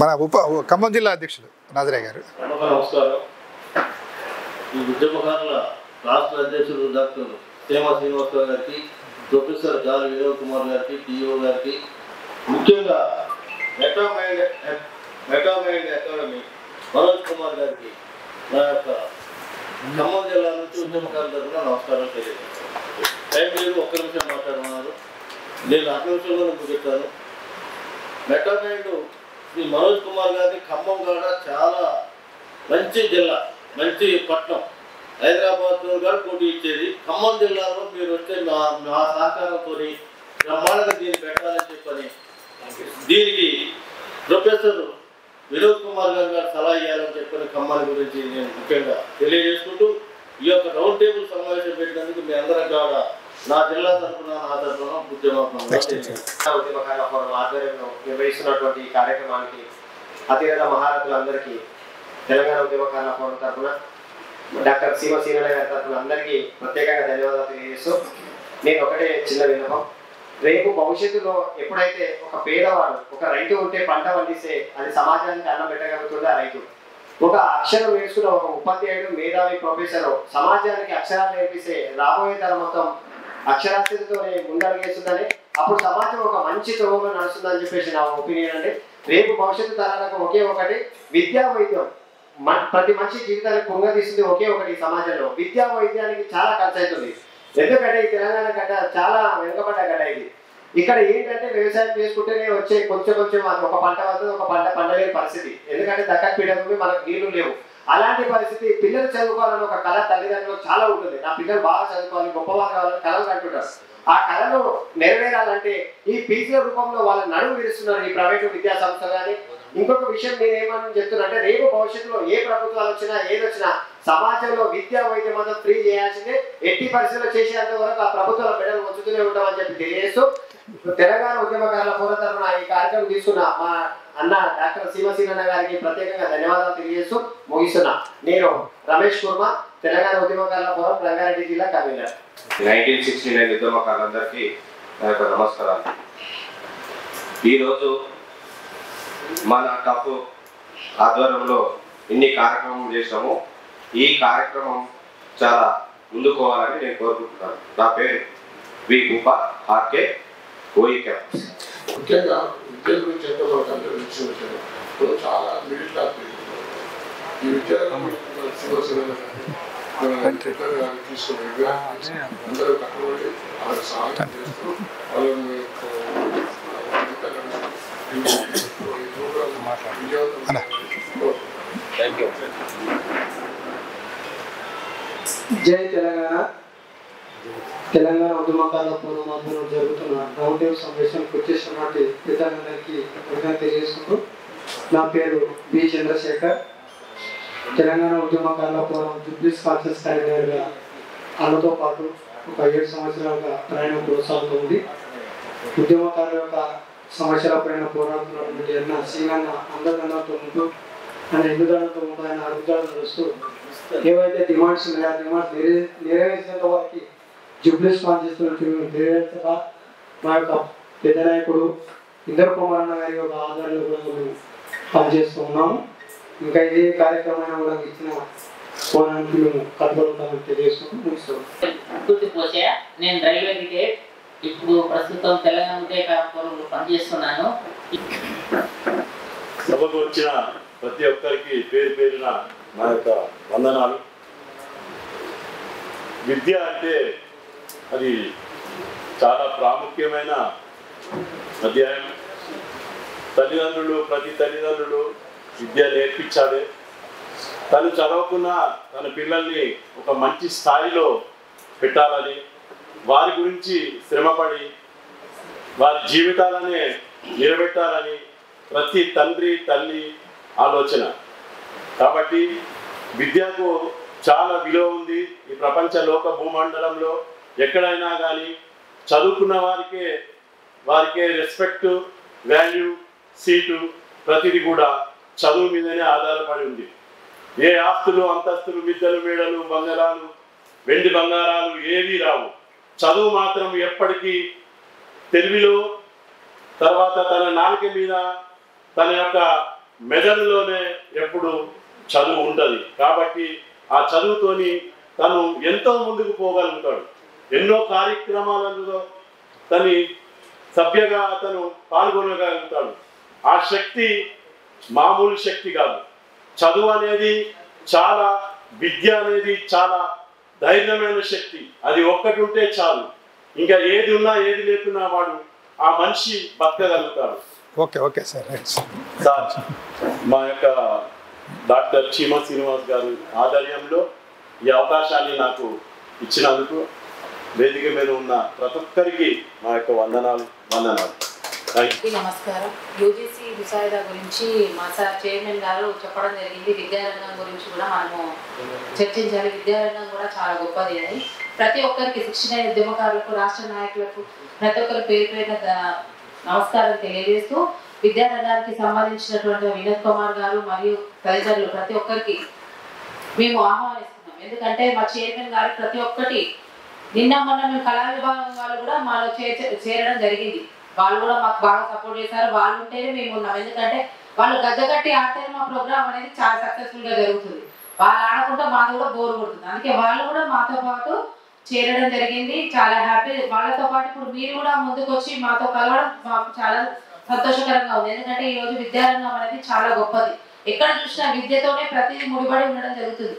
మన ఖమ్మం జిల్లా అధ్యక్షులు నాజరయ్య గారు. నమస్కారం. ఈ ఉద్యమకారుల రాష్ట్ర అధ్యక్షులు డాక్టర్ తేమ శ్రీనివాసరావు గారికి, ప్రొఫెసర్ గాలి వినోద్ కుమార్ గారికి, టీఓ గారికి, ముఖ్యంగా మెటామైండ్ అకాడమీ మనోజ్ కుమార్ గారికి నా యొక్క ఖమ్మం జిల్లా నుంచి ఉద్యమకారుల తరఫున నమస్కారం తెలియజేస్తాను. టైం లేదు, ఒక్క నిమిషం మాట్లాడుతున్నారు. నేను 2 నిమిషంలో ముగిస్తాను. మెటామైండ్ ఈ మనోజ్ కుమార్ గారిని ఖమ్మం కూడా చాలా మంచి జిల్లా, మంచి పట్టణం. హైదరాబాద్లో కూడా పోటీ ఇచ్చేది. ఖమ్మం జిల్లాలో మీరు వస్తే నా సహకారంతో బ్రహ్మాండంగా దీన్ని పెట్టాలని చెప్పని దీనికి ప్రొఫెసర్ వినోద్ కుమార్ గారు సలహా ఇవ్వాలని చెప్పని ఖమ్మాన్ని గురించి నేను ముఖ్యంగా తెలియజేసుకుంటూ ఈ యొక్క రౌండ్ టేబుల్ సమావేశం పెట్టినందుకు మీ అందరం కూడా నా జిల్లా తరఫున నా తరఫున ఉద్యమకారుల ఫోరం ఆధ్వర్యంలో నిర్వహిస్తున్నటువంటి ఈ కార్యక్రమానికి అతిరథ మహారథులందరికీ తెలంగాణ ఉద్యమకారుల ఫోరం తరఫున డాక్టర్ సీమ సీనయ్య గారి తరఫున అందరికీ ప్రత్యేకంగా ధన్యవాదాలు తెలియజేస్తూ, నేను ఒకటే చిన్న విన్నపం. రేపు భవిష్యత్తులో ఎప్పుడైతే ఒక పేదవాడు, ఒక రైతు ఉంటే పంట పండిస్తే అది సమాజానికి అన్నం పెట్టగలుగుతుంది ఆ రైతు. ఒక అక్షరం నేర్చుకున్న ఒక ఉపాధ్యాయుడు, మేధావి, ప్రొఫెసర్ సమాజానికి అక్షరాలు నేర్పిస్తే రాబోయే తరం మొత్తం అక్షరాస్యతతోనే ముందడుగేస్తుందని, అప్పుడు సమాజం ఒక మంచి త్రోవలో నడుస్తుందని చెప్పేసి నా ఒపీనియన్ అండి. రేపు భవిష్యత్తు తరాలకు ఒకే ఒకటి విద్యా వైద్యం. ప్రతి మనిషి జీవితానికి పొంగదీస్తుంది ఒకే ఒకటి. సమాజంలో విద్యా వైద్యానికి చాలా ఖర్చు అవుతుంది. ఎందుకంటే ఈ తెలంగాణ గడ్డ చాలా వెనుకబడ్డ గడ్డ ఇది. ఇక్కడ ఏంటంటే వ్యవసాయం చేసుకుంటేనే వచ్చే కొంచెం అది ఒక పంట వస్తుంది, ఒక పంట పండలేని పరిస్థితి. ఎందుకంటే దక్కన్ పీఠభూమి, మనకు నీళ్లు లేవు. అలాంటి పరిస్థితి. పిల్లలు చదువుకోవాలని ఒక కళ తల్లిదండ్రులకు చాలా ఉంటుంది. నా పిల్లలు బాగా చదువుకోవాలి, గొప్పవాళ్ళు కావాలని కళలు కంటుంటారు. ఆ కళను నెరవేరాలంటే ఈ ఫీజుల రూపంలో వాళ్ళ నడుము విరుస్తున్నారు ఈ ప్రైవేటు విద్యా సంస్థ కానీ. ఇంకొక విషయం నేనేమని చెప్తున్నా అంటే, రేపు భవిష్యత్తులో ఏ ప్రభుత్వాలు వచ్చినా ఏదొచ్చినా సమాజంలో విద్యా వైద్యం అంతా ఫ్రీ చేయాల్సిందే. ఎట్టి పరిస్థితుల్లో చేసేంత వరకు ఆ ప్రభుత్వాల మెడలు వచ్చుతూనే ఉంటామని చెప్పి తెలియజేస్తూ, తెలంగాణ ఉద్యమకారుల ఫోరం తరఫున ఈ కార్యక్రమం తీసుకున్న మా అన్న డాక్టర్ సీమ గారికి ప్రత్యేకంగా ధన్యవాదాలు తెలియజేస్తూ ముగిస్తున్నా. నేను రమేష్ కుర్మ, తెలంగాణ ఉద్యమకారుల ఫోరం, రంగారెడ్డి జిల్లా కన్వీనర్. 1969 ఉద్యమకారులందరికీ నా యొక్క నమస్కారాలు. ఈరోజు మన టఫ్ ఆధ్వర్యంలో ఎన్ని కార్యక్రమం చేసామో ఈ కార్యక్రమం చాలా ముందుకోవాలని నేను కోరుకుంటున్నాను. నా పేరు వి గోపా, ఆర్కే ఓయి క్యాంపస్. ముఖ్యంగా విద్య గురించి ఎంతో మనకు అందరూ విషయం వచ్చారు. ఇప్పుడు చాలా మిడిల్ క్లాస్ ఈ విద్యార్థులు తీసుకుని అందరూ కట్టుబడి వాళ్ళకి సహాయం చేస్తూ వాళ్ళని జై తెలంగాణ. తెలంగాణ ఉద్యమకారుల ఫోరం ఆధ్వర్యంలో జరుగుతున్న రౌండ్ టేబుల్ సమావేశానికి వచ్చేసినటువంటి పెద్దలందరికీ తెలియజేసుకుంటూ, నా పేరు బి చంద్రశేఖర్, తెలంగాణ ఉద్యమకారుల ఫోరం జూబ్లీ కాన్ఫరెన్స్ కన్వీనర్గా అన్నతో పాటు ఒక 7 సంవత్సరాలుగా ప్రయాణం కొనసాగుతుంది. ఉద్యమకారుల యొక్క సమస్యల పైన పోరాడుతున్నటువంటి అన్న శ్రీనన్న అందదండంతో ఉంటూ, ఆయన ఎన్నుదండంతో ఉంటూ, ఆయన అడుగుదాడులు నడుస్తూ ఏవైతే డిమాండ్స్ ఉన్నాయో ఆ డిమాండ్స్ నెరవేర్చేంత వరకు జూబ్లీ కాన్ఫరెన్స్ నెరవేర్చగా మా యొక్క పెద్ద నాయకుడు ఇందర్ కుమార్ అన్న గారి యొక్క ఆధారంలో కూడా మేము పనిచేస్తూ ఉన్నాము. ఇంకా ఏ కార్యక్రమం కూడా ఇచ్చిన పోరానికి మేము కట్టుబడుతామని తెలియజేస్తున్నాం. నేను రైల్వే క్రికెట్ ఇప్పుడు ప్రస్తుతం తెలంగాణ ఉద్యమకారుల ఫోరంలో పనిచేస్తున్నాను. సభకు వచ్చిన ప్రతి ఒక్కరికి పేరు పేరున నా యొక్క వందనాలు. విద్య అంటే అది చాలా ప్రాముఖ్యమైన అధ్యాయం. ప్రతి తల్లిదండ్రులు విద్య నేర్పించాలి. తను చదవకున్న తన పిల్లల్ని ఒక మంచి స్థాయిలో పెట్టాలని, వారి గురించి శ్రమపడి వారి జీవితాలనే నిలబెట్టాలని ప్రతి తండ్రి తల్లి ఆలోచన. కాబట్టి విద్యకు చాలా విలువ ఉంది ఈ ప్రపంచ లోక భూమండలంలో. ఎక్కడైనా కానీ చదువుకున్న వారికే రెస్పెక్ట్, వాల్యూ, సీటు ప్రతిదీ కూడా చదువు మీదనే ఆధారపడి ఉంది. ఏ ఆస్తులు, అంతస్తులు, మిద్దెలు, మేడలు, బంగారాలు, వెండి బంగారాలు ఏవీ రావు. చదువు మాత్రం ఎప్పటికీ తెలివిలో, తర్వాత తన నాలుక మీద, తన యొక్క మెదడులోనే ఎప్పుడు చదువు ఉంటుంది. కాబట్టి ఆ చదువుతోని తను ఎంతో ముందుకు పోగలుగుతాడు. ఎన్నో కార్యక్రమాలలో తని సభ్యగా అతను పాల్గొనగలుగుతాడు. ఆ శక్తి మామూలు శక్తి కాదు. చదువు అనేది చాలా, విద్య అనేది చాలా ధైర్యమైన శక్తి. అది ఒక్కటి ఉంటే చాలు, ఇంకా ఏది ఉన్నా ఏది లేకున్నా వాడు ఆ మనిషి బతకగలుగుతాడు. Okay sir. సార్, మా యొక్క డాక్టర్ చీమ శ్రీనివాస్ గారు ఆధ్వర్యంలో ఈ అవకాశాన్ని నాకు ఇచ్చినందుకు వేదిక మీద ఉన్న ప్రతి ఒక్కరికి మా యొక్క వందనాలు. నమస్కారం. యూజీసీ ముసాయిదా గురించి మా సార్ చైర్మన్ గారు చెప్పడం జరిగింది. విద్యారంగం గురించి కూడా మనము చర్చించాలి. విద్యారంగం కూడా చాలా గొప్పది అని ప్రతి ఒక్కరికి, శిక్షణ ఉద్యమకారులకు, రాష్ట్ర నాయకులకు ప్రతి ఒక్కరి పేరు పేరున నమస్కారం తెలియజేస్తూ, విద్యారంగానికి సంబంధించినటువంటి వినోద్ కుమార్ గారు మరియు తదితరులు ప్రతి ఒక్కరికి మేము ఆహ్వానిస్తున్నాం. ఎందుకంటే మా చైర్మన్ గారు ప్రతి ఒక్కటి నిన్న మొన్న మేము కళా విభాగం వాళ్ళు కూడా మాలో చేరడం జరిగింది. వాళ్ళు కూడా మాకు బాగా సపోర్ట్ చేశారు. వాళ్ళు ఉంటేనే మేము ఉన్నాం. ఎందుకంటే వాళ్ళు గద్దగట్టి ఆడితే మా ప్రోగ్రామ్ అనేది చాలా సక్సెస్ఫుల్గా జరుగుతుంది. వాళ్ళు ఆడకుండా మాది కూడా బోర్ కొడుతుంది. అందుకే వాళ్ళు కూడా మాతో పాటు చేరడం జరిగింది. చాలా హ్యాపీ. వాళ్ళతో పాటు ఇప్పుడు మీరు కూడా ముందుకు వచ్చి మాతో కలవడం మాకు చాలా సంతోషకరంగా ఉంది. ఎందుకంటే ఈరోజు విద్యారంగం అనేది చాలా గొప్పది. ఎక్కడ చూసినా విద్యతోనే ప్రతిదీ ముడిపడి ఉండడం జరుగుతుంది.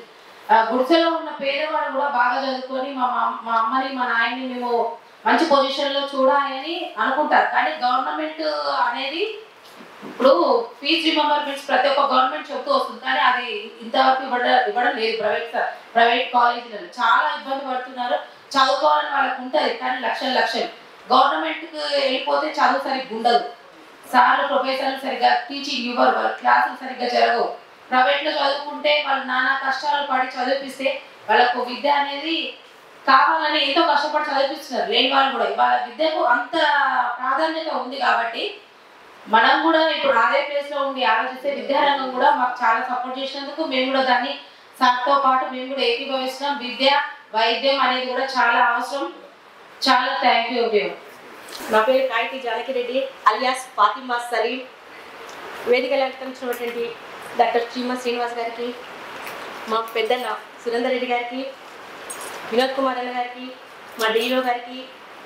గుడిసెలో ఉన్న పేదవాడు కూడా బాగా చదువుకొని మా అమ్మని, మా నాయన్ని మేము మంచి పొజిషన్లో చూడాలి అని అనుకుంటారు. కానీ గవర్నమెంట్ అనేది ఇప్పుడు ఫీజు రిమెంబర్మెంట్స్ ప్రతి ఒక్క గవర్నమెంట్ చెప్తూ వస్తుంది. కానీ అది ఇంతవరకు ఇవ్వడం లేదు. ప్రైవేట్ కాలేజీలలో చాలా ఇబ్బంది పడుతున్నారు. చదువుకోవాలని వాళ్ళకు ఉంటుంది, కానీ లక్షలు గవర్నమెంట్కి వెళ్ళిపోతే చదువు సరిగ్గా ఉండదు. సార్లు, ప్రొఫెసర్లు సరిగ్గా టీచింగ్ ఇవ్వరు, వాళ్ళ క్లాసులు సరిగ్గా జరగవు. ప్రైవేట్లో చదువుకుంటే వాళ్ళు నానా కష్టాలు పడి చదివిపిస్తే వాళ్ళకు విద్య అనేది కావాలని ఎంతో కష్టపడి చదివిస్తున్నారు. లేని వాళ్ళు కూడా వాళ్ళ విద్యకు అంత ప్రాధాన్యత ఉంది. కాబట్టి మనం కూడా ఇప్పుడు అదే ప్లేస్లో ఉండి ఆలోచిస్తే విద్యారంగం కూడా మాకు చాలా సపోర్ట్ చేసినందుకు మేము కూడా దాన్ని సార్తో పాటు మేము కూడా ఏకీభవిస్తున్నాం. విద్య, వైద్యం అనేది కూడా చాలా అవసరం. చాలా థ్యాంక్ యూ. నా పేరు కాయిటి జానకిరెడ్డి అలియాస్ ఫాతిమా సలీం. వేదికలు అలంకరించినటువంటి డాక్టర్ చీమ శ్రీనివాస్ గారికి, మా పెద్దన్న సురేందర్ రెడ్డి గారికి, వినోద్ కుమార్ అన్న గారికి, మా డీఓ గారికి,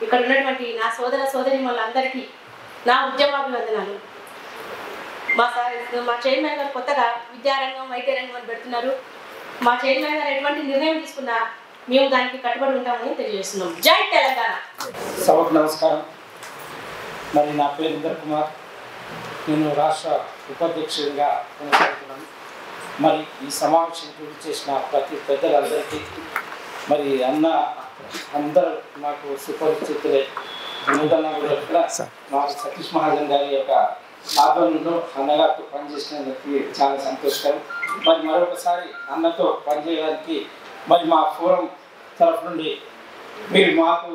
ఇక్కడ ఉన్నటువంటి నా సోదర సోదరీమణులందరికీ నా ఉద్యమాభివందనాలు. మా చైర్మన్ గారు కొత్తగా విద్యారంగం, వైద్యరంగం అని పెడుతున్నారు. మా చైర్మన్ గారు ఎటువంటి నిర్ణయం తీసుకున్నా మేము దానికి కట్టుబడి ఉంటామని తెలియజేస్తున్నాం. జై తెలంగాణ. సభకు నమస్కారం. మరి నా పేరు ఇందర్ కుమార్. నేను రాష్ట్ర ఉపాధ్యక్షుడిగా కొనసాగుతున్నాను. మరి ఈ సమావేశం పూర్తి చేసిన ప్రతి పెద్దలందరికీ, మరి అందరూ నాకు సుపరిచితులే. నూతన కూడా మా సతీష్ మహాజన్ గారి యొక్క ఆధ్వర్యంలో అన్నగారితో పనిచేసినందుకు చాలా సంతోషకరం. మరి మరొకసారి అన్నతో పనిచేయడానికి మరి మా ఫోరం తరఫు నుండి మీరు మాకు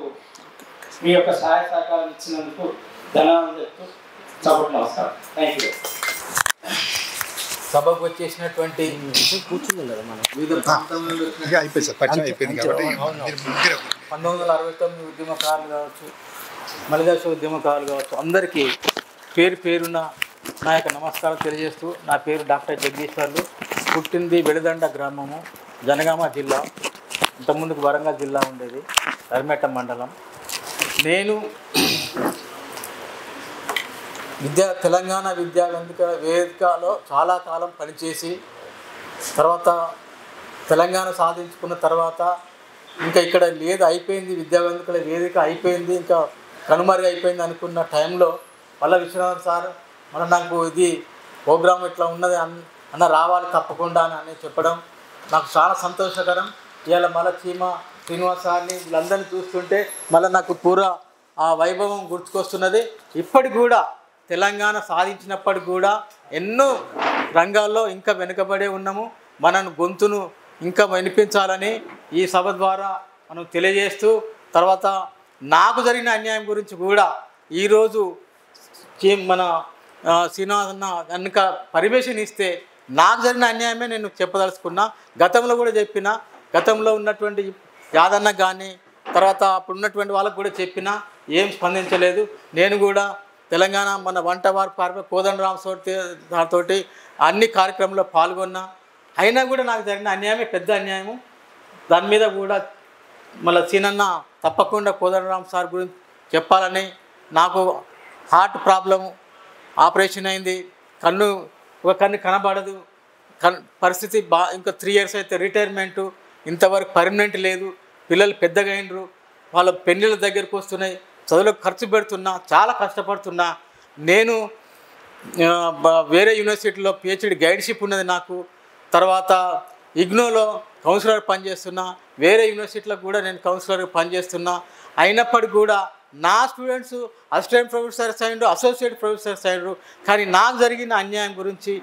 మీ యొక్క సహాయ సహకారం ఇచ్చినందుకు ధన్యవాదాలు చెప్తూ సభకు నమస్కారం. Thank you. సభకు వచ్చేసినటువంటి కూర్చుంది కదా మనం 1969 ఉద్యమకారులు కావచ్చు, మలిదశ ఉద్యమకారులు కావచ్చు, అందరికీ పేరు పేరున నా యొక్క నమస్కారం తెలియజేస్తూ, నా పేరు డాక్టర్ జగదీశ్వర్లు. పుట్టింది వెలిదండ గ్రామము, జనగామ జిల్లా. ఇంతకుముందుకు వరంగల్ జిల్లా ఉండేది, కరిమెట్ట మండలం. నేను తెలంగాణ విద్యా వేదికలో చాలా కాలం పనిచేసి తర్వాత తెలంగాణ సాధించుకున్న తర్వాత ఇంకా ఇక్కడ లేదు, అయిపోయింది, విద్యావేదికల వేదిక అయిపోయింది, ఇంకా కనుమరుగు అయిపోయింది అనుకున్న టైంలో మళ్ళీ విశ్వనాథ్ సార్ నాకు ఇది ప్రోగ్రామ్ ఇట్లా ఉన్నది అన్న రావాలి తప్పకుండా అని చెప్పడం నాకు చాలా సంతోషకరం. ఇవాళ మళ్ళీ చీమ శ్రీనివాస్ సార్ని వీళ్ళందరినీ చూస్తుంటే మళ్ళీ నాకు పూరా ఆ వైభవం గుర్తుకొస్తున్నది. ఇప్పటికి కూడా తెలంగాణ సాధించినప్పటికి కూడా ఎన్నో రంగాల్లో ఇంకా వెనుకబడే ఉన్నాము. మన గొంతును ఇంకా వినిపించాలని ఈ సభ ద్వారా మనం తెలియజేస్తూ, తర్వాత నాకు జరిగిన అన్యాయం గురించి కూడా ఈరోజు మన శ్రీనివాస్ అన్న కనుక పర్మిషన్ ఇస్తే నాకు జరిగిన అన్యాయమే నేను చెప్పదలుచుకున్నా. గతంలో కూడా చెప్పిన, గతంలో ఉన్నటువంటి యాదన్న కానీ తర్వాత అప్పుడు ఉన్నటువంటి వాళ్ళకు కూడా చెప్పినా ఏం స్పందించలేదు. నేను కూడా తెలంగాణ మన వంటవారి కోదండరామ్ తోటి అన్ని కార్యక్రమంలో పాల్గొన్నా. అయినా కూడా నాకు జరిగిన అన్యాయమే పెద్ద అన్యాయము. దాని మీద కూడా మళ్ళీ సీనన్న తప్పకుండా కోదండరామ్ సార్ గురించి చెప్పాలని, నాకు హార్ట్ ప్రాబ్లము ఆపరేషన్ అయింది, ఒక కన్ను కనబడదు, పరిస్థితి ఇంకా 3 years అయితే రిటైర్మెంటు, ఇంతవరకు పర్మనెంట్ లేదు, పిల్లలు పెద్దగా అయినరు, వాళ్ళ పెళ్ళిళ్ళ దగ్గరికి వస్తున్నాయి, చదువులకు ఖర్చు పెడుతున్నా, చాలా కష్టపడుతున్నా. నేను వేరే యూనివర్సిటీలో PhD గైడ్షిప్ ఉన్నది నాకు. తర్వాత ఇగ్నోలో కౌన్సిలర్ పనిచేస్తున్నా, వేరే యూనివర్సిటీలో కూడా నేను కౌన్సిలర్గా పనిచేస్తున్నా. అయినప్పటికీ కూడా నా స్టూడెంట్స్ అసిస్టెంట్ ప్రొఫెసర్స్ అయినరు, అసోసియేట్ ప్రొఫెసర్స్ అయినరు. కానీ నాకు జరిగిన అన్యాయం గురించి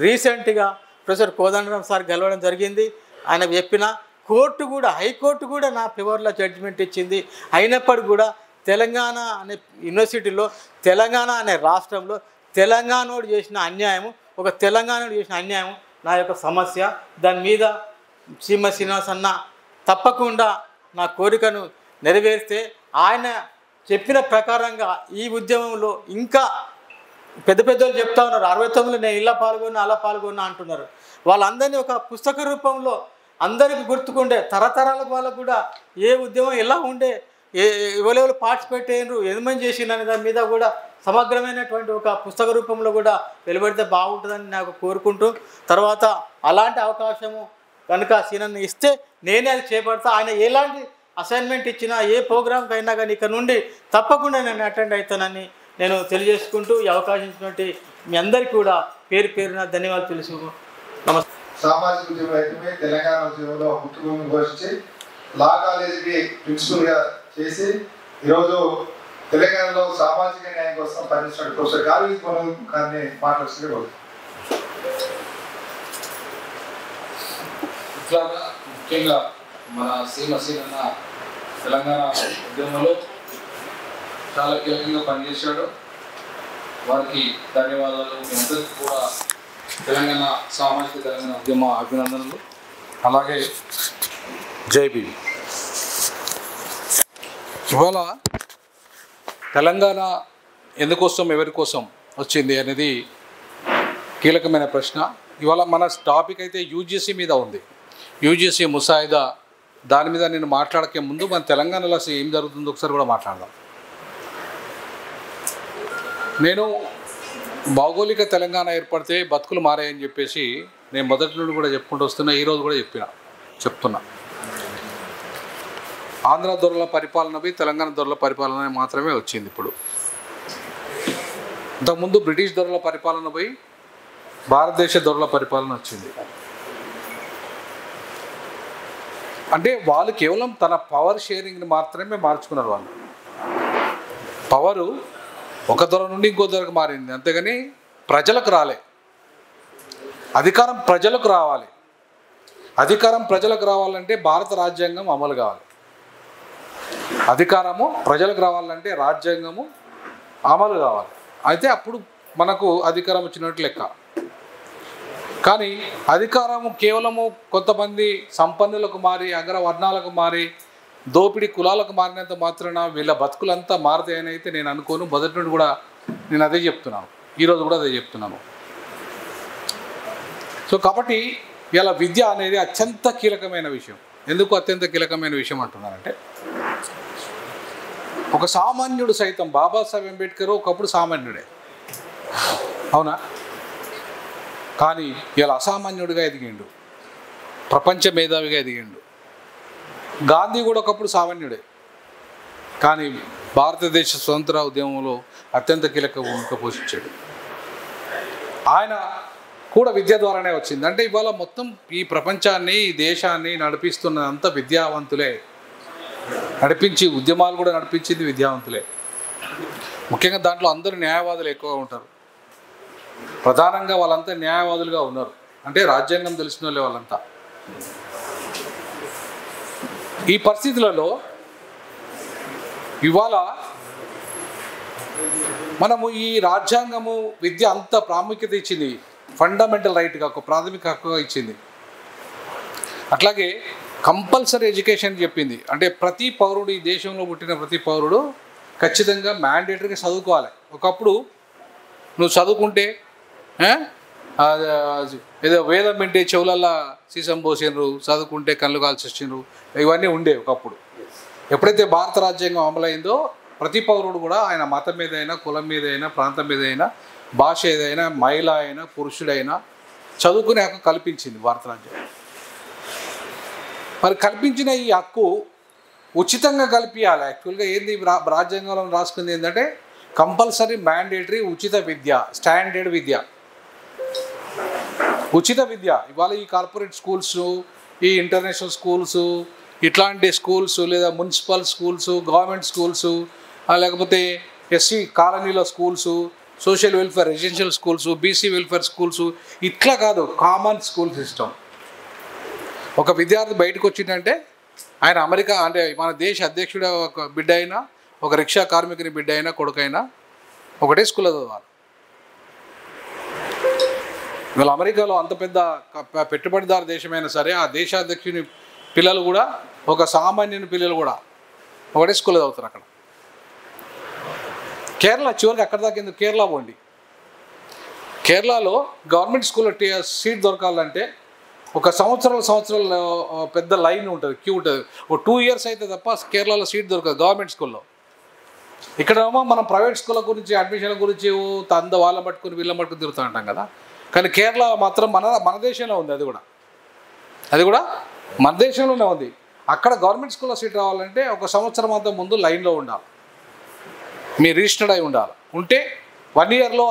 రీసెంట్గా ప్రొఫెసర్ కోదండరామ్ సార్ గెలవడం జరిగింది. ఆయన చెప్పిన కోర్టు కూడా, హైకోర్టు కూడా నా ఫేవర్లో జడ్జిమెంట్ ఇచ్చింది. అయినప్పటికీ కూడా తెలంగాణ అనే యూనివర్సిటీలో, తెలంగాణ అనే రాష్ట్రంలో తెలంగాణోడు చేసిన అన్యాయము, ఒక తెలంగాణోడు చేసిన అన్యాయం నా యొక్క సమస్య. దాని మీద శ్రీనివాస్ అన్న తప్పకుండా నా కోరికను నెరవేరిస్తే, ఆయన చెప్పిన ప్రకారంగా ఈ ఉద్యమంలో ఇంకా పెద్ద పెద్దలు చెప్తా ఉన్నారు, 69లో నేను ఇలా పాల్గొన్నా అలా పాల్గొన్నా అంటున్నారు. వాళ్ళందరినీ ఒక పుస్తక రూపంలో అందరికీ గుర్తుకుండే, తరతరాలకు వాళ్ళకు కూడా ఏ ఉద్యమం ఎలా ఉండే, ఎవరెవరు పార్టిసిపేట్ అయ్యారు, ఎంతమంది చేసిండ్రు అనే దాని మీద కూడా సమగ్రమైనటువంటి ఒక పుస్తక రూపంలో కూడా వెలువడితే బాగుంటుందని నాకు కోరుకుంటూ, తర్వాత అలాంటి అవకాశము కనుక సీనన్న ఇస్తే నేనే అది చేపడతా. ఆయన ఎలాంటి అసైన్మెంట్ ఇచ్చినా, ఏ ప్రోగ్రామ్కి అయినా కానీ ఇక్కడ నుండి తప్పకుండా నేను అటెండ్ అవుతానని నేను తెలియజేసుకుంటూ, ఈ అవకాశం ఇచ్చినటువంటి మీ అందరికీ కూడా పేరు పేరున ధన్యవాదాలు తెలుసు. నమస్తే. సామాజిక ఉద్యమం అయితే తెలంగాణ ఉద్యమంలో ముఖ్యభూమి ఘోషించి లా కాలేజీకి ప్రిన్సిపల్గా చేసి ఈరోజు తెలంగాణలో సామాజిక న్యాయం కోసం పనిచేసిన ప్రొఫెసర్ గాలి గారిని మాట్లాడుతుంది. ఇట్లాగా ముఖ్యంగా మన సీనన్న తెలంగాణ ఉద్యమంలో చాలా కీలకంగా పనిచేశాడు. వారికి ధన్యవాదాలు. అందరికీ కూడా తెలంగాణ ఉద్యమ అభినందనలు. అలాగే జై భీమ్. ఇవాళ తెలంగాణ ఎందుకోసం, ఎవరి కోసం వచ్చింది అనేది కీలకమైన ప్రశ్న. ఇవాళ మన టాపిక్ అయితే యూజీసీ మీద ఉంది. యూజీసీ ముసాయిదా, దాని మీద నేను మాట్లాడకే ముందు మన తెలంగాణలో అసలు ఏం జరుగుతుందో ఒకసారి కూడా మాట్లాడదాం. నేను భౌగోళిక తెలంగాణ ఏర్పడితే బతుకులు మారాయని చెప్పేసి నేను మొదటి నుండి కూడా చెప్పుకుంటూ వస్తున్నా. ఈరోజు కూడా చెప్తున్నా. ఆంధ్ర దొరల పరిపాలనపై తెలంగాణ దొరల పరిపాలన మాత్రమే వచ్చింది. ఇప్పుడు ఇంతకుముందు బ్రిటిష్ దొరల పరిపాలనపై భారతదేశ దొరల పరిపాలన వచ్చింది. అంటే వాళ్ళు కేవలం తన పవర్ షేరింగ్ని మాత్రమే మార్చుకున్నారు. వాళ్ళు పవరు ఒక దొర నుండి ఇంకో దొరకు మారింది, అంతేగాని ప్రజలకు రాలే. అధికారం ప్రజలకు రావాలి. అధికారం ప్రజలకు రావాలంటే భారత రాజ్యాంగం అమలు కావాలి. అధికారము ప్రజలకు రావాలంటే రాజ్యాంగము అమలు కావాలి. అయితే అప్పుడు మనకు అధికారం వచ్చినట్టు లెక్క. కానీ అధికారము కేవలము కొంతమంది సంపన్నులకు మారి, అగ్రవర్ణాలకు మారి, దోపిడీ కులాలకు మారినంత మాత్రాన వీళ్ళ బతుకులంతా మారుతాయని అయితే నేను అనుకోను. మొదటి నుండి కూడా నేను అదే చెప్తున్నాను, ఈరోజు కూడా అదే చెప్తున్నాను. సో కాబట్టి ఇలా విద్య అనేది అత్యంత కీలకమైన విషయం. ఎందుకు అత్యంత కీలకమైన విషయం అంటున్నానంటే, ఒక సామాన్యుడు సైతం, బాబాసాహెబ్ అంబేద్కర్ ఒకప్పుడు సామాన్యుడే, అవునా? కానీ ఇలా అసామాన్యుడిగా ఎదిగిండు, ప్రపంచ మేధావిగా ఎదిగిండు. గాంధీ కూడా ఒకప్పుడు సామాన్యుడే, కానీ భారతదేశ స్వతంత్ర ఉద్యమంలో అత్యంత కీలక భూమిక పోషించాడు. ఆయన కూడా విద్య ద్వారానే వచ్చింది. అంటే ఇవాళ మొత్తం ఈ ప్రపంచాన్ని, ఈ దేశాన్ని నడిపిస్తున్నదంతా విద్యావంతులే. నడిపించి ఉద్యమాలు కూడా నడిపించింది విద్యావంతులే. ముఖ్యంగా దాంట్లో అందరూ న్యాయవాదులు ఎక్కువగా ఉంటారు. ప్రధానంగా వాళ్ళంతా న్యాయవాదులుగా ఉన్నారు. అంటే రాజ్యాంగం తెలిసిన వాళ్ళే వాళ్ళంతా. ఈ పరిస్థితులలో ఇవాళ మనము ఈ రాజ్యాంగము విద్య అంత ప్రాముఖ్యత ఇచ్చింది, ఫండమెంటల్ రైట్గా ఒక ప్రాథమిక హక్కుగా ఇచ్చింది. అట్లాగే కంపల్సరీ ఎడ్యుకేషన్ చెప్పింది. అంటే ప్రతి పౌరుడు, ఈ దేశంలో పుట్టిన ప్రతి పౌరుడు ఖచ్చితంగా మ్యాండేటరీగా చదువుకోవాలి. ఒకప్పుడు నువ్వు చదువుకుంటే ఏదో వేదం వింటే చెవులల్లా సీసం పోసినరు, చదువుకుంటే కళ్ళు కాల్చి వచ్చిండ్రు, ఇవన్నీ ఉండేవి ఒకప్పుడు. ఎప్పుడైతే భారత రాజ్యాంగం అమలైందో ప్రతి పౌరుడు కూడా ఆయన మతం మీద అయినా, కులం మీద అయినా, ప్రాంతం మీద అయినా, భాష ఏదైనా, మహిళ అయినా, పురుషుడైనా చదువుకునే హక్కు కల్పించింది భారత రాజ్యాంగం. మరి కల్పించిన ఈ హక్కు ఉచితంగా కల్పించాలి. యాక్చువల్గా ఏంది రాజ్యాంగంలో రాసుకుంది ఏంటంటే కంపల్సరీ మ్యాండేటరీ ఉచిత విద్య, స్టాండర్డ్ విద్య, ఉచిత విద్య. ఇవాళ ఈ కార్పొరేట్ స్కూల్స్, ఈ ఇంటర్నేషనల్ స్కూల్స్, ఇట్లాంటి స్కూల్స్ లేదా మున్సిపల్ స్కూల్స్, గవర్నమెంట్ స్కూల్స్, లేకపోతే ఎస్సీ కాలనీలో schools, social welfare residential schools, BC welfare schools, ఇట్లా కాదు, కామన్ స్కూల్ సిస్టమ్. ఒక విద్యార్థి బయటకు వచ్చిందంటే ఆయన అమెరికా అంటే మన దేశ అధ్యక్షుడు ఒక బిడ్డ అయినా, ఒక రిక్షా కార్మికుని బిడ్డ అయినా, కొడుకైనా ఒకటే స్కూల్లో చదవాలి. వీళ్ళ అమెరికాలో అంత పెద్ద పెట్టుబడిదారు దేశమైనా సరే ఆ దేశాధ్యక్షుని పిల్లలు కూడా, ఒక సామాన్యుని పిల్లలు కూడా ఒకటే స్కూల్లో చదువుతారు. అక్కడ కేరళ చివరికి అక్కడ దాకా ఎందుకు, కేరళ పోండి. కేరళలో గవర్నమెంట్ స్కూల్లో సీట్ దొరకాలంటే ఒక సంవత్సరాలు పెద్ద లైన్ ఉంటుంది, క్యూ ఉంటుంది. ఒక 2 years అయితే తప్ప కేరళలో సీట్ దొరకదు గవర్నమెంట్ స్కూల్లో. ఇక్కడేమో మనం ప్రైవేట్ స్కూళ్ళ గురించి, అడ్మిషన్ల గురించి వాళ్ళని పట్టుకుని వీళ్ళని పట్టుకుని తిరుగుతూ ఉంటాం కదా. కానీ కేరళ మాత్రం మన దేశంలో ఉంది. అది కూడా మన దేశంలోనే ఉంది. అక్కడ గవర్నమెంట్ స్కూల్లో సీట్ రావాలంటే ఒక సంవత్సరం అంతా ముందు లైన్లో ఉండాలి, మీరు రిజిస్టర్డ్ అయి ఉండాలి. ఉంటే 1 yearలో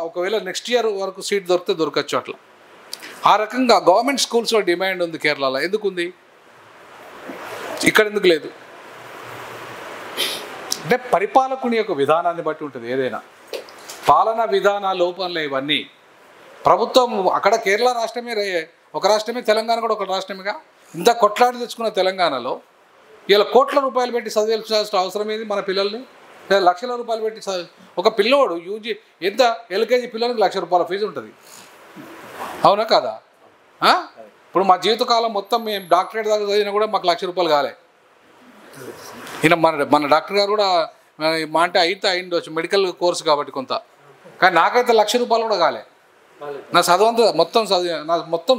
ఒకవేళ నెక్స్ట్ ఇయర్ వరకు సీట్ దొరికితే దొరకచ్చు. అట్లా ఆ రకంగా గవర్నమెంట్ స్కూల్స్లో డిమాండ్ ఉంది కేరళలో. ఎందుకుంది, ఇక్కడ ఎందుకు లేదు అంటే పరిపాలకుని యొక్క విధానాన్ని బట్టి ఉంటుంది. ఏదైనా పాలనా విధాన లోపంలో ఇవన్నీ ప్రభుత్వం. అక్కడ కేరళ రాష్ట్రమే ఒక రాష్ట్రమే, తెలంగాణ కూడా ఒక రాష్ట్రమేగా. ఇంత కొట్లాడి తెచ్చుకున్న తెలంగాణలో ఇలా కోట్ల రూపాయలు పెట్టి చదివించాల్సిన అవసరం ఏంది మన పిల్లల్ని? లేదా లక్షల రూపాయలు పెట్టి ఒక పిల్లోడు యూజీ ఎంత ఎల్కేజీ పిల్లలకి ₹1,00,000 ఫీజు ఉంటుంది. అవునా కదా? ఇప్పుడు మా జీవితకాలం మొత్తం మేము డాక్టరేట్ దాకా చదివినా కూడా మాకు ₹1,00,000 కాలే. ఈయన మన డాక్టర్ గారు కూడా మా అంటే అయిండొచ్చు మెడికల్ కోర్స్ కాబట్టి కొంత, కానీ నాకైతే ₹1,00,000 కూడా కాలే. నా చదువు మొత్తం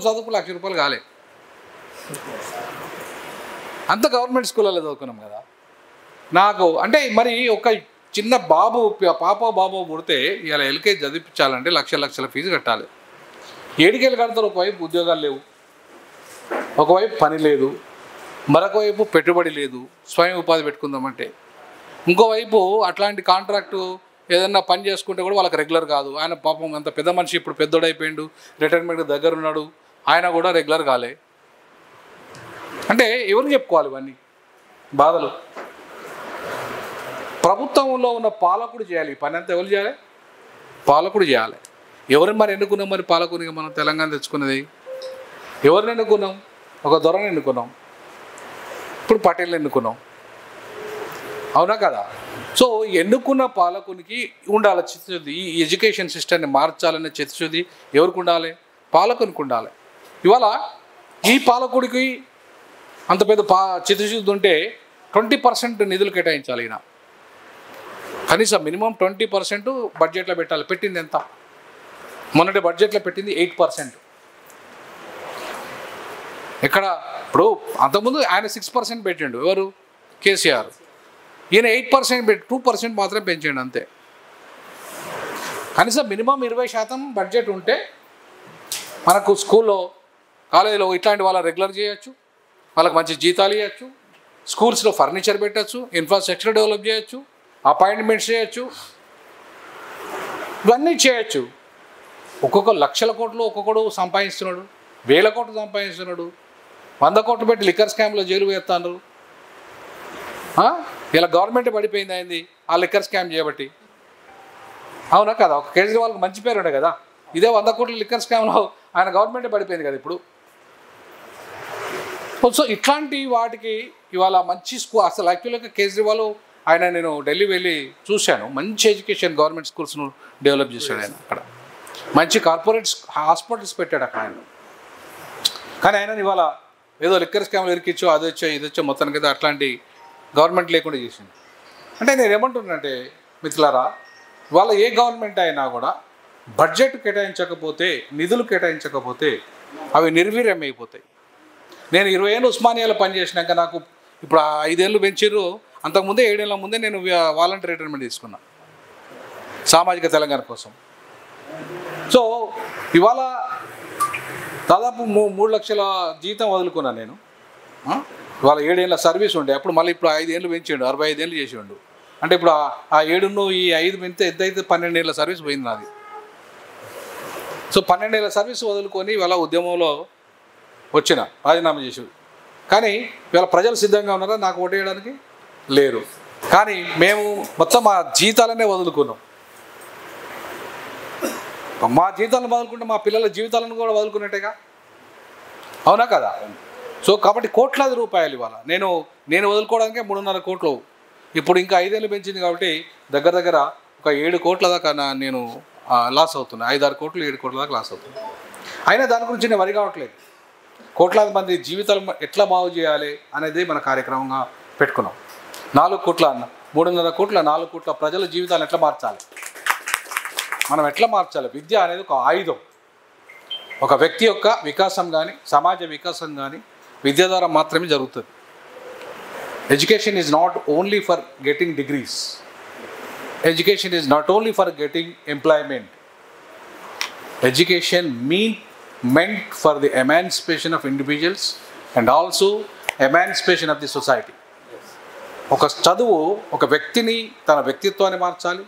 చదువుకు ₹1,00,000 కాలే. అంత గవర్నమెంట్ స్కూళ్ళలో చదువుకున్నాం కదా. నాకు అంటే మరి ఒక చిన్న బాబు పుడితే ఇలా ఎల్కేజీ చదివించాలంటే లక్షల ఫీజు కట్టాలి. ఏడికెళ్ళి కడతారు? ఒకవైపు ఉద్యోగాలు లేవు, ఒకవైపు పని లేదు, మరొకవైపు పెట్టుబడి లేదు, స్వయం ఉపాధి పెట్టుకుందామంటే. ఇంకోవైపు అట్లాంటి కాంట్రాక్టు ఏదన్నా పని చేసుకుంటే కూడా వాళ్ళకి రెగ్యులర్ కాదు. ఆయన పాపం అంత పెద్ద మనిషి, ఇప్పుడు పెద్దోడైపోయిండు, రిటైర్మెంట్ దగ్గర ఉన్నాడు, ఆయన కూడా రెగ్యులర్ కాలే. అంటే ఎవరికి చెప్పుకోవాలి ఇవన్నీ బాధలు? ప్రభుత్వంలో ఉన్న పాలకుడు చేయాలి ఈ పని అంతా. ఎవరు చేయాలి? పాలకుడు చేయాలి. ఎవరిని మరి ఎన్నుకున్నాం? మరి పాలకునిగా మనం తెలంగాణ తెచ్చుకున్నది ఎవరిని ఎన్నుకున్నాం? ఒక దొరని ఎన్నుకున్నాం, ఇప్పుడు పటేల్ ఎన్నుకున్నాం. అవునా కదా? సో ఎన్నుకున్న పాలకునికి ఉండాలి చిత్తశుద్ధి. ఈ ఎడ్యుకేషన్ సిస్టమ్ని మార్చాలనే చిత్తశుద్ధి ఎవరికి ఉండాలి? పాలకునికి ఉండాలి. ఇవాళ ఈ పాలకుడికి అంత పెద్ద చిత్తశుద్ధి ఉంటే 20% నిధులు కేటాయించాలి. ఈయన కనీసం మినిమం 20% బడ్జెట్లో పెట్టాలి. పెట్టింది ఎంత? మొన్నటి బడ్జెట్లో పెట్టింది 8%. ఇక్కడ ఇప్పుడు అంతకుముందు ఆయన 6% పెట్టిండు. ఎవరు? కేసీఆర్. ఈయన 8% పెట్టి 2% మాత్రం పెంచండి అంతే. కనీసం మినిమం 20% బడ్జెట్ ఉంటే మనకు స్కూల్లో, కాలేజీలో ఇట్లాంటి వాళ్ళ రెగ్యులర్ చేయొచ్చు, వాళ్ళకి మంచి జీతాలు ఇవ్వచ్చు, స్కూల్స్లో ఫర్నిచర్ పెట్టచ్చు, ఇన్ఫ్రాస్ట్రక్చర్ డెవలప్ చేయొచ్చు, అపాయింట్మెంట్స్ చేయొచ్చు, ఇవన్నీ చేయొచ్చు. ఒక్కొక్క లక్షల కోట్లు ఒక్కొక్కడు సంపాదిస్తున్నాడు, 1000 కోట్లు సంపాదిస్తున్నాడు, 100 కోట్లు పెట్టి లిక్కర్ స్కామ్లో జైలు వేస్తున్నారు. ఇలా గవర్నమెంట్ పడిపోయింది అయింది ఆ లిక్కర్ స్కామ్ చేయబట్టి. అవునా కదా? ఒక కేజ్రీవాల్కి మంచి పేరు ఉండే కదా, ఇదే 100 కోట్ల లిక్కర్ స్కామ్లో ఆయన గవర్నమెంటే పడిపోయింది కదా ఇప్పుడు. సో ఇట్లాంటి వాటికి ఇవాళ మంచి స్కూల్ అసలు యాక్చువల్గా కేజ్రీవాల్ ఆయన నేను ఢిల్లీ వెళ్ళి చూశాను, మంచి ఎడ్యుకేషన్ గవర్నమెంట్ స్కూల్స్ను డెవలప్ చేశాడు ఆయన. అక్కడ మంచి కార్పొరేట్ హాస్పిటల్స్ పెట్టాడు అక్కడ ఆయన. కానీ ఆయన ఇవాళ ఏదో లిక్కర్ స్కామ్లు ఇరికిచ్చో అది వచ్చో ఇది వచ్చో మొత్తానికి అట్లాంటి గవర్నమెంట్ లేకుండా చేసింది. అంటే నేను ఏమంటున్నానంటే మిత్రులారా, ఇవాళ ఏ గవర్నమెంట్ అయినా కూడా బడ్జెట్ కేటాయించకపోతే, నిధులు కేటాయించకపోతే అవి నిర్వీర్యం అయిపోతాయి. నేను 20 ఏళ్ళు ఉస్మానియాలో పనిచేసినాక నాకు ఇప్పుడు 5 ఏళ్ళు పెంచారు. అంతకుముందే 7 ఏళ్ళ ముందే నేను వాలంటీర్ రిటైర్మెంట్ తీసుకున్నా సామాజిక తెలంగాణ కోసం. సో ఇవాళ దాదాపు 3 లక్షల జీతం వదులుకున్నాను నేను. ఇవాళ 7 ఏళ్ళ సర్వీస్ ఉండే, అప్పుడు మళ్ళీ ఇప్పుడు 5 ఏళ్ళు పెంచిండు, 65 ఏళ్ళు చేసిండు. అంటే ఇప్పుడు ఆ 7 ఈ 5 పెంచితే ఎంతైతే 12 ఏళ్ళ సర్వీస్ పోయింది నాది. సో 12 ఏళ్ళ సర్వీస్ వదులుకొని ఇవాళ ఉద్యమంలో వచ్చిన రాజీనామా చేసి. కానీ ఇవాళ ప్రజలు సిద్ధంగా ఉన్నారా నాకు ఓటేయడానికి? లేరు. కానీ మేము మొత్తం మా జీతాలనే వదులుకున్నాం. మా జీతాలను వదులుకుంటే మా పిల్లల జీవితాలను కూడా వదులుకున్నట్టేగా, అవునా కదా? సో కాబట్టి కోట్లాది రూపాయలు ఇవాళ నేను వదులుకోవడానికే 3.5 కోట్లు. ఇప్పుడు ఇంకా 5 ఏళ్ళు పెంచింది కాబట్టి దగ్గర దగ్గర ఒక 7 కోట్ల దాకా నేను లాస్ అవుతున్నా. 5-6 కోట్లు 7 కోట్ల దాకా లాస్ అవుతుంది. అయినా దాని గురించి నేను వరి కావట్లేదు. కోట్లాది మంది జీవితాలు ఎట్లా బాగు చేయాలి అనేది మన కార్యక్రమంగా పెట్టుకున్నాం. 4 కోట్ల 3.5 కోట్ల 4 కోట్ల ప్రజల జీవితాలను ఎట్లా మార్చాలి, మనం ఎట్లా మార్చాలి? విద్య అనేది ఒక ఆయుధం. ఒక వ్యక్తి యొక్క వికాసం కానీ సమాజ వికాసం కానీ విద్య ద్వారా మాత్రమే జరుగుతుంది. Education is not only for getting degrees. Education is not only for getting employment. Education meant for the emancipation of individuals and also emancipation of the society. ఒక చదువు ఒక వ్యక్తిని తన వ్యక్తిత్వాన్ని మార్చాలి,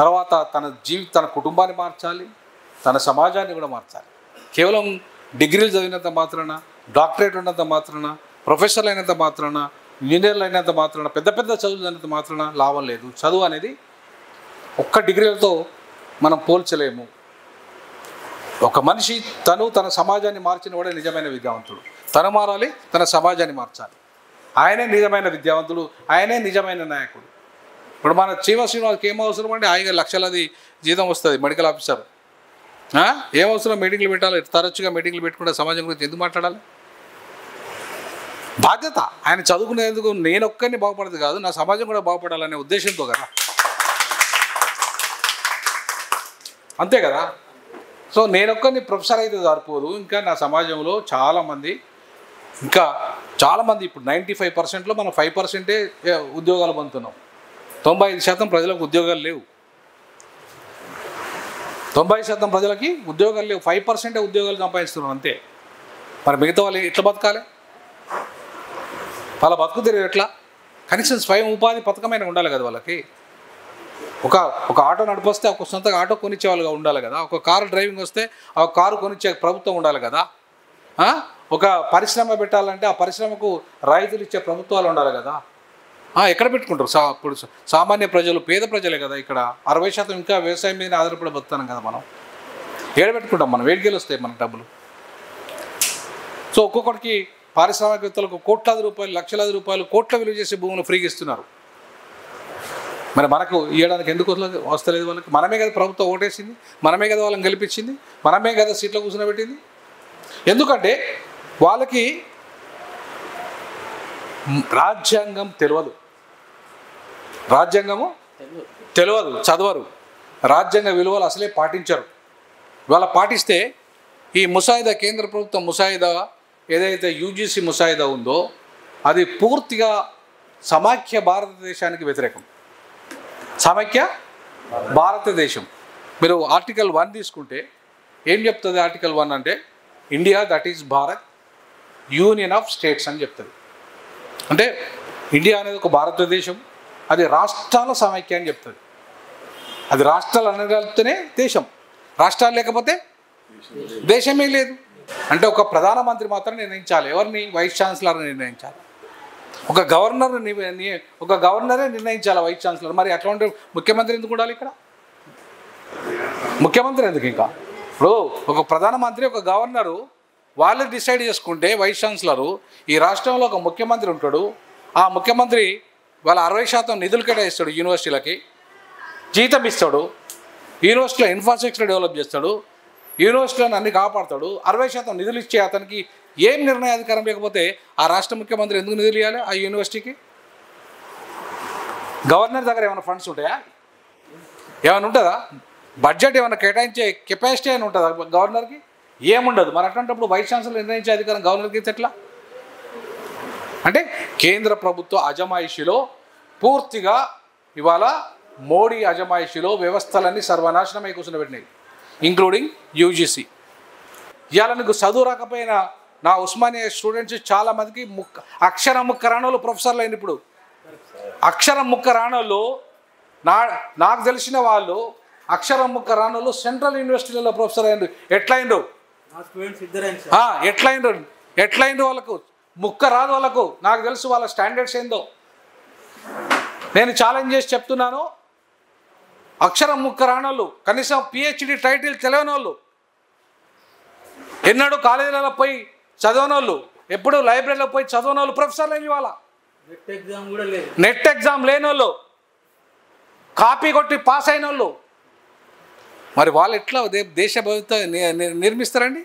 తర్వాత తన కుటుంబాన్ని మార్చాలి, తన సమాజాన్ని కూడా మార్చాలి. కేవలం డిగ్రీలు చదివినంత మాత్రాన, డాక్టరేట్ ఉన్నంత మాత్రాన, ప్రొఫెసర్లు అయినంత మాత్రాన, ఇంజనీర్లు అయినంత మాత్రాన, పెద్ద పెద్ద చదువులు అయినంత మాత్రాన లాభం లేదు. చదువు అనేది ఒక్క డిగ్రీలతో మనం పోల్చలేము. ఒక మనిషి తన సమాజాన్ని మార్చిన వాడే నిజమైన విద్యావంతుడు. తను మారాలి, తన సమాజాన్ని మార్చాలి. ఆయనే నిజమైన విద్యావంతుడు, ఆయనే నిజమైన నాయకుడు. ఇప్పుడు మన శ్రీనివాస్కి ఏం అవసరం అండి? ఆయన లక్షలాది జీతం వస్తుంది, మెడికల్ ఆఫీసర్. ఏం అవసరం? మీటింగ్లు పెట్టాలి, తరచుగా మీటింగ్లు పెట్టుకుంటే సమాజం గురించి ఎందుకు మాట్లాడాలి? బాధ్యత. ఆయన చదువుకునేందుకు నేను ఒక్కరిని బాగుపడదు కాదు, నా సమాజం కూడా బాగుపడాలనే ఉద్దేశంతో కదా, అంతే కదా. సో నేనొక్కరిని ప్రొఫెసర్ అయితే సరిపోదు, ఇంకా నా సమాజంలో చాలామంది ఇప్పుడు 95%లో మనం 5%ఏ ఉద్యోగాలు పొందుతున్నాం. 95% ప్రజలకు ఉద్యోగాలు లేవు. 90% ప్రజలకి ఉద్యోగాలు లేవు. 5%ఏ ఉద్యోగాలు సంపాదిస్తున్నాం అంతే. మరి మిగతా వాళ్ళు ఎట్లా బతకాలి? వాళ్ళ బతుకు తెలియదు ఎట్లా? కనీసం స్వయం ఉపాధి పథకమైన ఉండాలి కదా వాళ్ళకి. ఒక ఆటో నడిపొస్తే ఒక సొంతగా ఆటో కొనిచ్చే వాళ్ళుగా ఉండాలి కదా. ఒక కారు డ్రైవింగ్ వస్తే ఆ కారు కొనిచ్చే ప్రభుత్వం ఉండాలి కదా. ఒక పరిశ్రమ పెట్టాలంటే ఆ పరిశ్రమకు రైతులు ఇచ్చే ప్రభుత్వాలు ఉండాలి కదా. ఎక్కడ పెట్టుకుంటారు? ఇప్పుడు సామాన్య ప్రజలు, పేద ప్రజలే కదా. ఇక్కడ 60% ఇంకా వ్యవసాయం మీద ఆధారపడి బతున్నాం కదా. మనం ఏడ పెట్టుకుంటాం? మనం వేడికెళ్ళి వస్తాయి మనకు డబ్బులు. సో ఒక్కొక్కడికి పారిశ్రామికవేత్తలకు కోట్లాది రూపాయలు, లక్షలాది రూపాయలు, కోట్ల విలువ చేసే భూములు ఫ్రీగా ఇస్తున్నారు. మరి మనకు ఇవ్వడానికి ఎందుకు వస్తలేదు వాళ్ళకి? మనమే కదా ప్రభుత్వం ఓటేసింది, మనమే కదా వాళ్ళని గెలిపించింది, మనమే కదా సీట్లో కూర్చోబెట్టింది. ఎందుకంటే వాళ్ళకి రాజ్యాంగం తెలియదు, చదవరు, రాజ్యాంగ విలువలు అసలే పాటించరు. ఇవాళ పాటిస్తే ఈ ముసాయిదా, కేంద్ర ప్రభుత్వం ముసాయిదా ఏదైతే యూజీసీ ముసాయిదా ఉందో అది పూర్తిగా సమాఖ్య భారతదేశానికి వ్యతిరేకం. సమైక్య భారతదేశం. మీరు ఆర్టికల్ 1 తీసుకుంటే ఏం చెప్తుంది? ఆర్టికల్ 1 అంటే India that is Bharat union of states అని చెప్తుంది. అంటే ఇండియా అనేది ఒక భారతదేశం, అది రాష్ట్రాల సమైక్య అని చెప్తుంది. అది రాష్ట్రాలు అనగలిగితేనే దేశం, రాష్ట్రాలు లేకపోతే దేశమే లేదు. అంటే ఒక ప్రధానమంత్రి మాత్రం నిర్ణయించాలి. ఎవరిని? వైస్ ఛాన్సలర్ని నిర్ణయించాలి. ఒక గవర్నరే నిర్ణయించాలి వైస్ ఛాన్సలర్. మరి అట్లాంటి ముఖ్యమంత్రి ఎందుకు ఉండాలి ఇక్కడ? ముఖ్యమంత్రి ఎందుకు? ఇంకా ఇప్పుడు ఒక ప్రధానమంత్రి, ఒక గవర్నరు వాళ్ళు డిసైడ్ చేసుకుంటే వైస్ ఛాన్సలరు ఈ రాష్ట్రంలో ఒక ముఖ్యమంత్రి ఉంటాడు, ఆ ముఖ్యమంత్రి వాళ్ళ 60% నిధులు కేటాయిస్తాడు, యూనివర్సిటీలకి జీతం ఇస్తాడు, యూనివర్సిటీలో ఇన్ఫ్రాస్ట్రక్చర్ డెవలప్ చేస్తాడు, యూనివర్సిటీలను అన్ని కాపాడతాడు. 60% నిధులు ఇచ్చే అతనికి ఏం నిర్ణయాధికారం లేకపోతే ఆ రాష్ట్ర ముఖ్యమంత్రి ఎందుకు నిధులు ఇవ్వాలి ఆ యూనివర్సిటీకి? గవర్నర్ దగ్గర ఏమైనా ఫండ్స్ ఉంటాయా? ఏమైనా ఉంటుందా? బడ్జెట్ ఏమైనా కేటాయించే కెపాసిటీ అని ఉంటుందా గవర్నర్కి? ఏముండదు. మరి అట్లాంటప్పుడు వైస్ ఛాన్సలర్ నిర్ణయించే అధికారం గవర్నర్కి ఎట్లా? అంటే కేంద్ర ప్రభుత్వ అజమాయిషిలో పూర్తిగా ఇవాళ మోడీ అజమాయిషిలో వ్యవస్థలన్నీ సర్వనాశనమై కూర్చునిపెట్టినాయి, ఇంక్లూడింగ్ యూజీసీ. ఇవాళ నీకు చదువు రాకపోయినా నా ఉస్మానియా స్టూడెంట్స్ చాలామందికి అక్షరం ముక్క రానోళ్ళు ప్రొఫెసర్లు అయింది. ఇప్పుడు అక్షరం ముక్క రానోళ్ళు నాకు తెలిసిన వాళ్ళు అక్షరం ముక్క రానోళ్ళు సెంట్రల్ యూనివర్సిటీలలో ప్రొఫెసర్ అయ్యిండు. ఎట్లయిండు వాళ్ళకు ముక్క రాదు వాళ్ళకు. నాకు తెలుసు వాళ్ళ స్టాండర్డ్స్ ఏందో. నేను ఛాలెంజ్ చేసి చెప్తున్నాను, అక్షరం ముక్క రానోళ్ళు, కనీసం పిహెచ్డి టైటిల్ తెలియని వాళ్ళు, ఎన్నడూ కాలేజీలలో పోయి చదవని వాళ్ళు, ఎప్పుడు లైబ్రరీలో పోయి చదవని వాళ్ళు ప్రొఫెసర్లు అయ్యి వాళ్ళ నెట్ ఎగ్జామ్ లేని వాళ్ళు, కాపీ కొట్టి పాస్ అయిన వాళ్ళు, మరి వాళ్ళు ఎట్లా దేశ భవిత నిర్మిస్తారండి?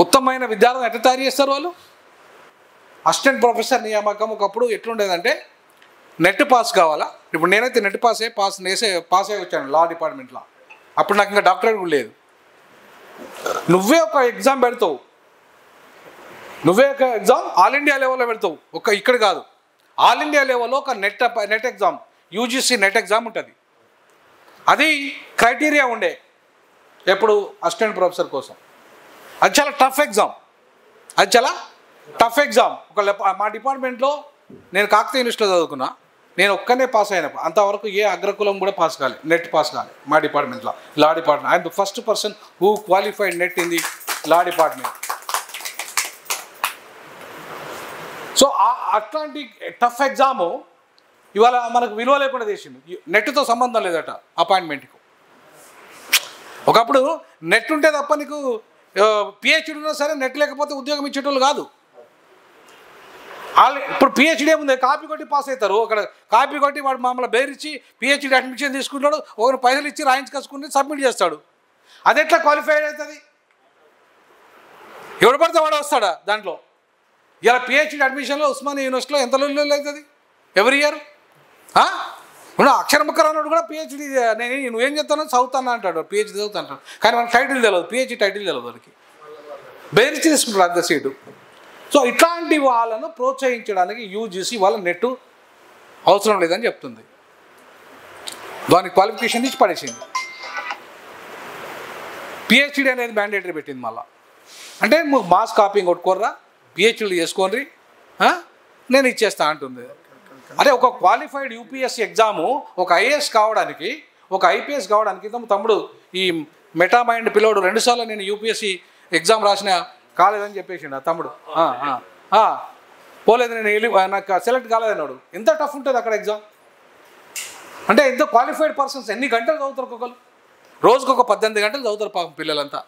ఉత్తమమైన విద్యార్థులను ఎట్లా తయారు చేస్తారు వాళ్ళు? అసిస్టెంట్ ప్రొఫెసర్ నియామకం ఒకప్పుడు ఎట్లుండేదంటే నెట్ పాస్ కావాలా. ఇప్పుడు నేనైతే నెట్ పాస్ అయ్యి వచ్చాను లా డిపార్ట్మెంట్లో. అప్పుడు నాకు ఇంకా డాక్టరేట్ కూడా లేదు. నువ్వే ఒక ఎగ్జామ్ పెడతావు, నువ్వే ఒక ఎగ్జామ్ ఆల్ ఇండియా లెవెల్లో పెడతావు. ఇక్కడ కాదు, ఆల్ ఇండియా లెవెల్లో ఒక net exam, UGC net exam ఉంటుంది. అది క్రైటీరియా ఉండే ఎప్పుడు అసిస్టెంట్ ప్రొఫెసర్ కోసం. అది చాలా టఫ్ ఎగ్జామ్. మా డిపార్ట్మెంట్లో నేను కాకతీయ యూనివర్సిటీలో చదువుకున్నా, నేను ఒక్కనే పాస్ అయినా. అంతవరకు ఏ అగ్రకులం కూడా పాస్ కాలే, నెట్ పాస్ కాలే మా డిపార్ట్మెంట్లో, law department. I'm the first person who qualified net in the law department. So అట్లాంటి టఫ్ ఎగ్జాము ఇవాళ మనకు విలువ లేకుండా చేసింది. నెట్తో సంబంధం లేదట అపాయింట్మెంట్కు. ఒకప్పుడు నెట్ ఉంటే తప్ప నీకు పిహెచ్డి ఉన్నా సరే నెట్ లేకపోతే ఉద్యోగం ఇచ్చేటోళ్ళు కాదు. ఇప్పుడు పిహెచ్డీ ఏముంది, కాపీ కొట్టి పాస్ అవుతారు. అక్కడ కాపీ కొట్టి వాడు మామూలు బెయిరిచ్చి పిహెచ్డీ అడ్మిషన్ తీసుకుంటాడు, ఒకరు పైసలు ఇచ్చి రాయించుకొచ్చుకుని సబ్మిట్ చేస్తాడు. అది ఎట్లా క్వాలిఫైడ్ అవుతుంది? ఎవడు పడితే వాడు వస్తాడా దాంట్లో? ఇలా పిహెచ్డీ అడ్మిషన్లో ఉస్మానియా యూనివర్సిటీలో ఎంత లొల్లి అవుతుంది ఎవ్రీ ఇయర్. అక్షరం ముక్కర్ అన్నాడు కూడా పిహెచ్డీ నువ్వేం చెప్తానో చదువుతాను అంటాడు, పిహెచ్డీ చదువుతా అంటాడు. కానీ మనకు టైటిల్ తెలియదు, పిహెచ్డీ టైటిల్ తెలియదు వాళ్ళకి, బెయిరిచ్చి తీసుకుంటారు అంత సీటు. సో ఇట్లాంటి వాళ్ళను ప్రోత్సహించడానికి యూజీసీ వాళ్ళ నెట్ అవసరం లేదని చెప్తుంది. దానికి క్వాలిఫికేషన్ ఇచ్చి పడేసింది. పిహెచ్డీ అనేది మ్యాండేటరీ పెట్టింది మళ్ళీ. అంటే మాస్ కాపీంగ్ కొట్టుకోర్రా, పిహెచ్డీ చేసుకోండి, నేను ఇచ్చేస్తా అంటుంది. అదే ఒక క్వాలిఫైడ్ యూపీఎస్సీ ఎగ్జాము ఒక ఐఏఎస్ కావడానికి, ఒక ఐపీఎస్ కావడానికి తమ్ముడు ఈ మెటామైండ్ పిల్లోడు 2 సార్లు నేను యూపీఎస్సీ ఎగ్జామ్ రాసిన కాలేదని చెప్పేసిండు తమ్ముడు. పోలేదు, నేను నాకు సెలెక్ట్ కాలేదన్నాడు. ఎంత టఫ్ ఉంటుంది అక్కడ ఎగ్జామ్. అంటే ఎంత క్వాలిఫైడ్ పర్సన్స్ ఎన్ని గంటలు చదువుతారు ఒక్కొక్కరు? రోజుకు ఒక 18 గంటలు చదువుతారు పాపం పిల్లలంతా.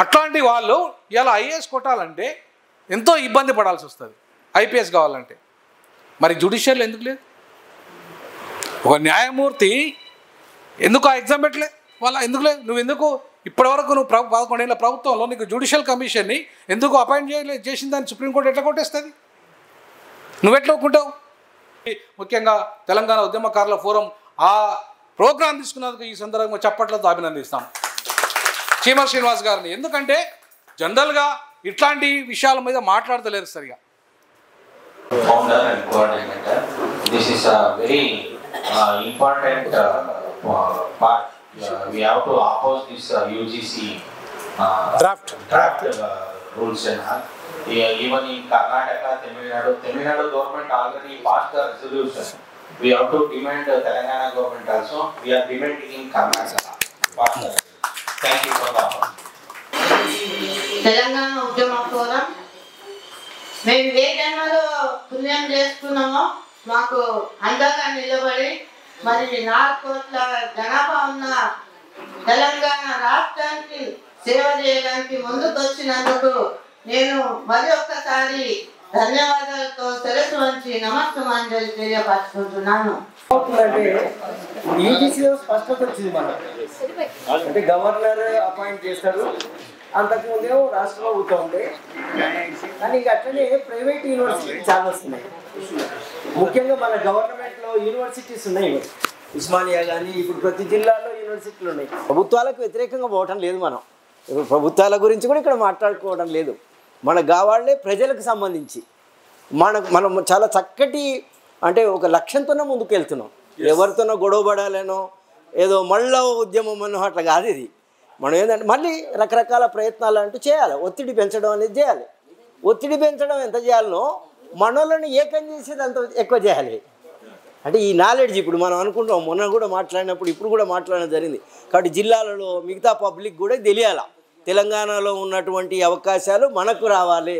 అట్లాంటి వాళ్ళు ఇలా ఐఏఎస్ కొట్టాలంటే ఎంతో ఇబ్బంది పడాల్సి వస్తుంది, ఐపీఎస్ కావాలంటే. మరి జ్యుడిషియల్ ఎందుకు లేదు? ఒక న్యాయమూర్తి ఎందుకు ఆ ఎగ్జామ్ పెట్టలే వాళ్ళ? ఎందుకు లేదు? నువ్వు ఎందుకు ఇప్పటివరకు నువ్వు 11 ఏళ్ళ ప్రభుత్వంలో నీకు జ్యుడిషియల్ కమిషన్ని ఎందుకు అపాయింట్ చేసిన దాన్ని సుప్రీంకోర్టు ఎట్లా కొట్టేస్తుంది? నువ్వెట్లా ఒప్పుకుంటావు? ముఖ్యంగా తెలంగాణ ఉద్యమకారుల ఫోరం ఆ ప్రోగ్రాం తీసుకున్నందుకు ఈ సందర్భంగా చప్పట్లతో అభినందిస్తాం చీమ శ్రీనివాస్ గారిని. ఎందుకంటే జనరల్గా ఇట్లాంటి విషయాల మీద మాట్లాడతలేరు సరిగా. Founder and coordinator. This is a very important part. We have to oppose this UGC draft rules and all. Even in Karnataka, Tamil Nadu government already passed the resolution. We have to demand the Telangana government also. We are demanding in Karnataka. Thank you for the opportunity. Telangana Udyama Forum. మేము ఏ జన్మలో పుణ్యం చేసుకున్నామో మాకు అండగా నిలబడి మరి 4 కోట్ల జనాభా ఉన్న తెలంగాణ రాష్ట్రానికి సేవ చేయడానికి ముందుకు వచ్చినందుకు నేను మరి ఒక్కసారి ధన్యవాదాలతో శిరస్సు వంచి నమస్కారాంజలి తెలియపరుచుకుంటున్నాను. అంటే యూజీసీలో స్పష్టత వచ్చింది మనకు. అంటే గవర్నర్ అపాయింట్ చేస్తారు, అంతకుముందేమో రాష్ట్ర ప్రభుత్వం ఉండే, కానీ ఇక అట్లనే ప్రైవేట్ యూనివర్సిటీ చాలా వస్తున్నాయి. ముఖ్యంగా మన గవర్నమెంట్లో యూనివర్సిటీస్ ఉన్నాయి, ఉస్మానియా కానీ ఇప్పుడు ప్రతి జిల్లాలో యూనివర్సిటీలు ఉన్నాయి. ప్రభుత్వాలకు వ్యతిరేకంగా పోవటం లేదు, మనం ఇప్పుడు ప్రభుత్వాల గురించి కూడా ఇక్కడ మాట్లాడుకోవడం లేదు. మన గావాళ్ళే ప్రజలకు సంబంధించి మనం చాలా చక్కటి అంటే ఒక లక్ష్యంతోనే ముందుకు వెళ్తున్నాం. ఎవరితోనో గొడవపడాలనో ఏదో మళ్ళా ఉద్యమం అనో అట్లా కాదు. ఇది మనం ఏంటంటే మళ్ళీ రకరకాల ప్రయత్నాలు అంటూ చేయాలి. ఒత్తిడి పెంచడం అనేది చేయాలి. ఒత్తిడి పెంచడం ఎంత చేయాలనో మనోళ్ళని ఏకం చేసేది అంత ఎక్కువ చేయాలి. అంటే ఈ నాలెడ్జ్ ఇప్పుడు మనం అనుకుంటాం, మొన్న కూడా మాట్లాడినప్పుడు ఇప్పుడు కూడా మాట్లాడడం జరిగింది. కాబట్టి జిల్లాలలో మిగతా పబ్లిక్ కూడా తెలియాలి, తెలంగాణలో ఉన్నటువంటి అవకాశాలు మనకు రావాలి,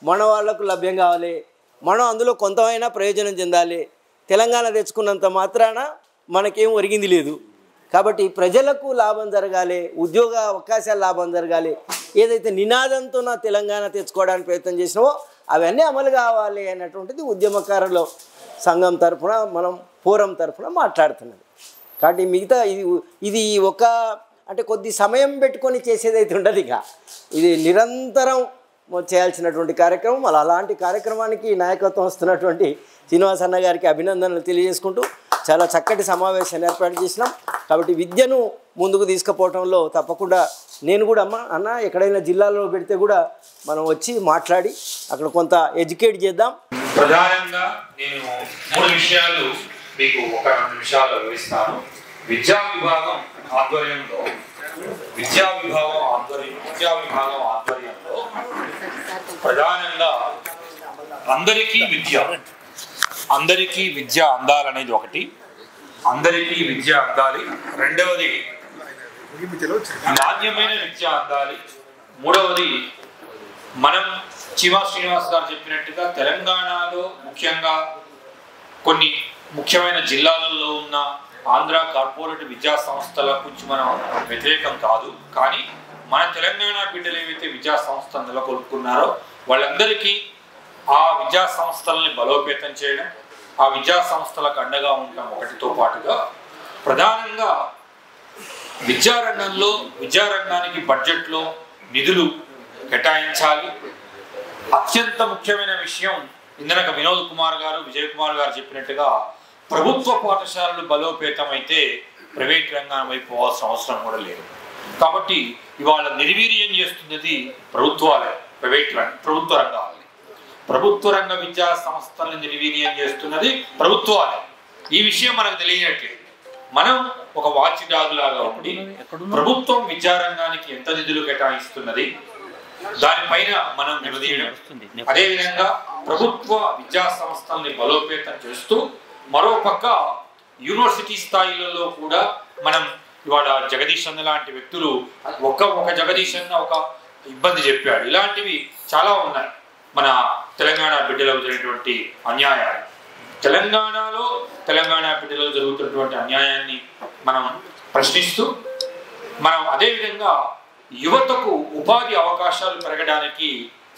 మన వాళ్లకు లభ్యం కావాలి, మనం అందులో కొంతమైనా ప్రయోజనం చెందాలి. తెలంగాణ తెచ్చుకున్నంత మాత్రాన మనకేం ఒరిగింది లేదు. కాబట్టి ప్రజలకు లాభం జరగాలి, ఉద్యోగ అవకాశాలు లాభం జరగాలి. ఏదైతే నినాదంతో నా తెలంగాణ తెచ్చుకోవడానికి ప్రయత్నం చేసినామో అవన్నీ అమలు కావాలి అన్నటువంటిది ఉద్యమకారుల సంఘం తరఫున మనం ఫోరం తరఫున మాట్లాడుతున్నది. కాబట్టి మిగతా ఇది ఒక అంటే కొద్ది సమయం పెట్టుకొని చేసేదైతే ఉండదు, ఇక ఇది నిరంతరం చేయాల్సినటువంటి కార్యక్రమం. అలా అలాంటి కార్యక్రమానికి నాయకత్వం వస్తున్నటువంటి శ్రీనివాస్ అన్న గారికి అభినందనలు తెలియజేసుకుంటూ చాలా చక్కటి సమావేశాన్ని ఏర్పాటు చేసినాం. కాబట్టి విద్యను ముందుకు తీసుకుపోవడంలో తప్పకుండా నేను కూడా అన్న ఎక్కడైనా జిల్లాలో పెడితే కూడా మనం వచ్చి మాట్లాడి అక్కడ కొంత ఎడ్యుకేట్ చేద్దాం. ప్రధానంగా నేను 3 విషయాలు మీకు ఒక 2 నిమిషాల్లో వివరిస్తాను. విద్యా విభాగం ఆధ్వర్యంలో ప్రధానంగా అందరికీ విద్య అందాలనేది ఒకటి, అందరికీ విద్య అందాలి. రెండవది నాణ్యమైన విద్య అందాలి. మూడవది మనం చీమా శ్రీనివాస్ గారు చెప్పినట్టుగా తెలంగాణలో ముఖ్యంగా కొన్ని ముఖ్యమైన జిల్లాలలో ఉన్న ఆంధ్ర కార్పొరేట్ విద్యా సంస్థల గురించి మనం వ్యతిరేకం కాదు, కానీ మన తెలంగాణ బిడ్డలు ఏవైతే విద్యా సంస్థలు నెలకొల్పుకున్నారో వాళ్ళందరికీ ఆ విద్యా సంస్థలని బలోపేతం చేయడం, ఆ విద్యా సంస్థలకు అండగా ఉండడం ఒకటితో పాటుగా ప్రధానంగా విద్యారంగానికి బడ్జెట్లో నిధులు కేటాయించాలి. అత్యంత ముఖ్యమైన విషయం ఇందనక వినోద్ కుమార్ గారు, విజయ్ కుమార్ గారు చెప్పినట్టుగా ప్రభుత్వ పాఠశాలలు బలోపేతం అయితే ప్రైవేట్ రంగం వైపు పోవాల్సిన అవసరం కూడా లేదు. కాబట్టి ఇవాళ నిర్వీర్యం చేస్తున్నది ప్రభుత్వాలే, ప్రభుత్వ రంగాలని, ప్రభుత్వ రంగ విద్యా సంస్థలను నిర్వీర్యం చేస్తున్నది ప్రభుత్వాలే. ఈ విషయం మనకు తెలియనట్లేదు. మనం ఒక వాచ్ డాగ్ లాగా ఉండి ప్రభుత్వం విద్యారంగానికి ఎంత నిధులు కేటాయిస్తున్నది దానిపైన మనం నిలదీయడం, అదేవిధంగా ప్రభుత్వ విద్యా సంస్థల్ని బలోపేతం చేస్తూ మరోపక్క యూనివర్సిటీ స్థాయిలలో కూడా మనం ఇవాళ జగదీష్ అన్న లాంటి వ్యక్తులు ఒక జగదీష్ అన్న ఒక ఇబ్బంది చెప్పాడు. ఇలాంటివి చాలా ఉన్నాయి. మన తెలంగాణ బిడ్డలకు జరిగినటువంటి అన్యాయాలు, తెలంగాణ బిడ్డలకు జరుగుతున్నటువంటి అన్యాయాన్ని మనం ప్రశ్నిస్తూ మనం అదేవిధంగా యువతకు ఉపాధి అవకాశాలు పెరగడానికి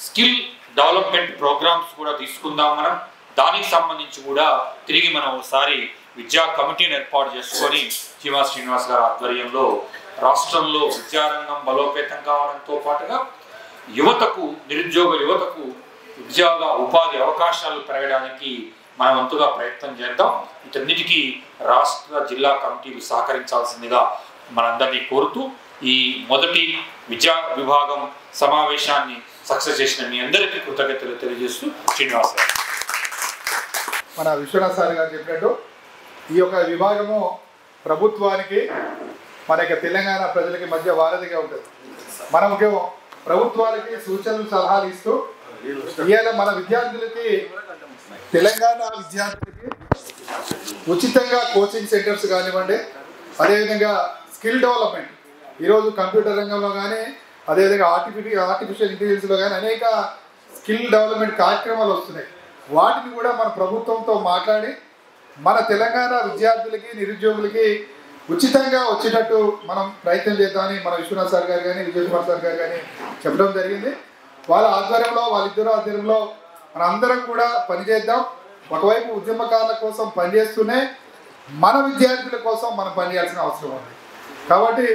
స్కిల్ డెవలప్మెంట్ ప్రోగ్రామ్స్ కూడా తీసుకుందాం. మనం దానికి సంబంధించి కూడా తిరిగి మనం ఒకసారి విద్యా కమిటీని ఏర్పాటు చేసుకొని చీమా శ్రీనివాస్ గారి ఆధ్వర్యంలో రాష్ట్రంలో విద్యారంగం బలోపేతం కావడంతో పాటుగా నిరుద్యోగ యువతకు ఉపాధి అవకాశాలు పెరగడానికి మనం వంతుగా ప్రయత్నం చేద్దాం. వీటన్నిటికీ రాష్ట్ర జిల్లా కమిటీలు సహకరించాల్సిందిగా మనందరినీ కోరుతూ ఈ మొదటి విద్యా విభాగం సమావేశాన్ని సక్సెస్ చేసిన మీ అందరికీ కృతజ్ఞతలు తెలియజేస్తూ శ్రీనివాస్ గారు. మన విశ్వనాథ్ సార్ గారు చెప్పినట్టు ఈ యొక్క విభాగము ప్రభుత్వానికి మన తెలంగాణ ప్రజలకి మధ్య వారధిగా ఉంటుంది. మనకేమో ప్రభుత్వాలకి సూచనలు సలహాలు ఇస్తూ ఇవాళ మన విద్యార్థులకి తెలంగాణ విద్యార్థులకి ఉచితంగా కోచింగ్ సెంటర్స్ కానివ్వండి, అదేవిధంగా స్కిల్ డెవలప్మెంట్ ఈరోజు కంప్యూటర్ రంగంలో కానీ అదేవిధంగా ఆర్టిఫిషియల్ ఇంటెలిజెన్స్లో కానీ అనేక స్కిల్ డెవలప్మెంట్ కార్యక్రమాలు వస్తున్నాయి. వాటిని కూడా మన ప్రభుత్వంతో మాట్లాడి మన తెలంగాణ విద్యార్థులకి నిరుద్యోగులకి ఉచితంగా వచ్చేటట్టు మనం ప్రయత్నం చేద్దామని మన విశ్వనాథ్ సార్ గారు కానీ విజయ్ కుమార్ సార్ గారు కానీ చెప్పడం జరిగింది. వాళ్ళ ఆధ్వర్యంలో వాళ్ళిద్దరు ఆధ్వర్యంలో మన అందరం కూడా పనిచేద్దాం. ఒకవైపు ఉద్యమకారుల కోసం పనిచేస్తూనే మన విద్యార్థుల కోసం మనం పనిచేయాల్సిన అవసరం ఉంది. కాబట్టి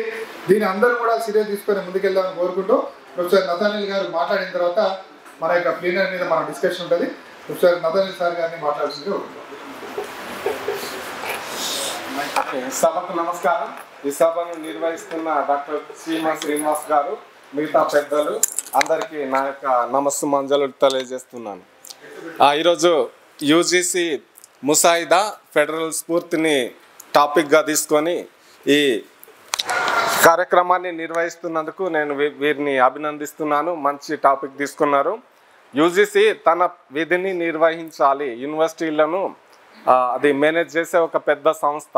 దీన్ని అందరూ కూడా సీరియస్ తీసుకొని ముందుకెళ్దామని కోరుకుంటూ ప్రొఫెసర్ నతానిల్ గారు మాట్లాడిన తర్వాత మన యొక్క ప్లీనరీ మీద మన డిస్కషన్ ఉంటుంది. ప్రొఫెసర్ నతానిల్ సార్ గారిని మాట్లాడాల్సిందిగా ఉంటుంది. సభకు నమస్కారం. ఈ సభను నిర్వహిస్తున్న డాక్టర్ చీమా శ్రీనివాస్ గారు, మిగతా పెద్దలు అందరికీ నా యొక్క నమస్సుమాంజలు తెలియజేస్తున్నాను. ఈరోజు యూజీసీ ముసాయిదా ఫెడరల్ స్ఫూర్తిని టాపిక్గా తీసుకొని ఈ కార్యక్రమాన్ని నిర్వహిస్తున్నందుకు నేను వీరిని అభినందిస్తున్నాను. మంచి టాపిక్ తీసుకున్నారు. యూజీసీ తన విధిని నిర్వహించాలి. యూనివర్సిటీలను అది మేనేజ్ చేసే ఒక పెద్ద సంస్థ.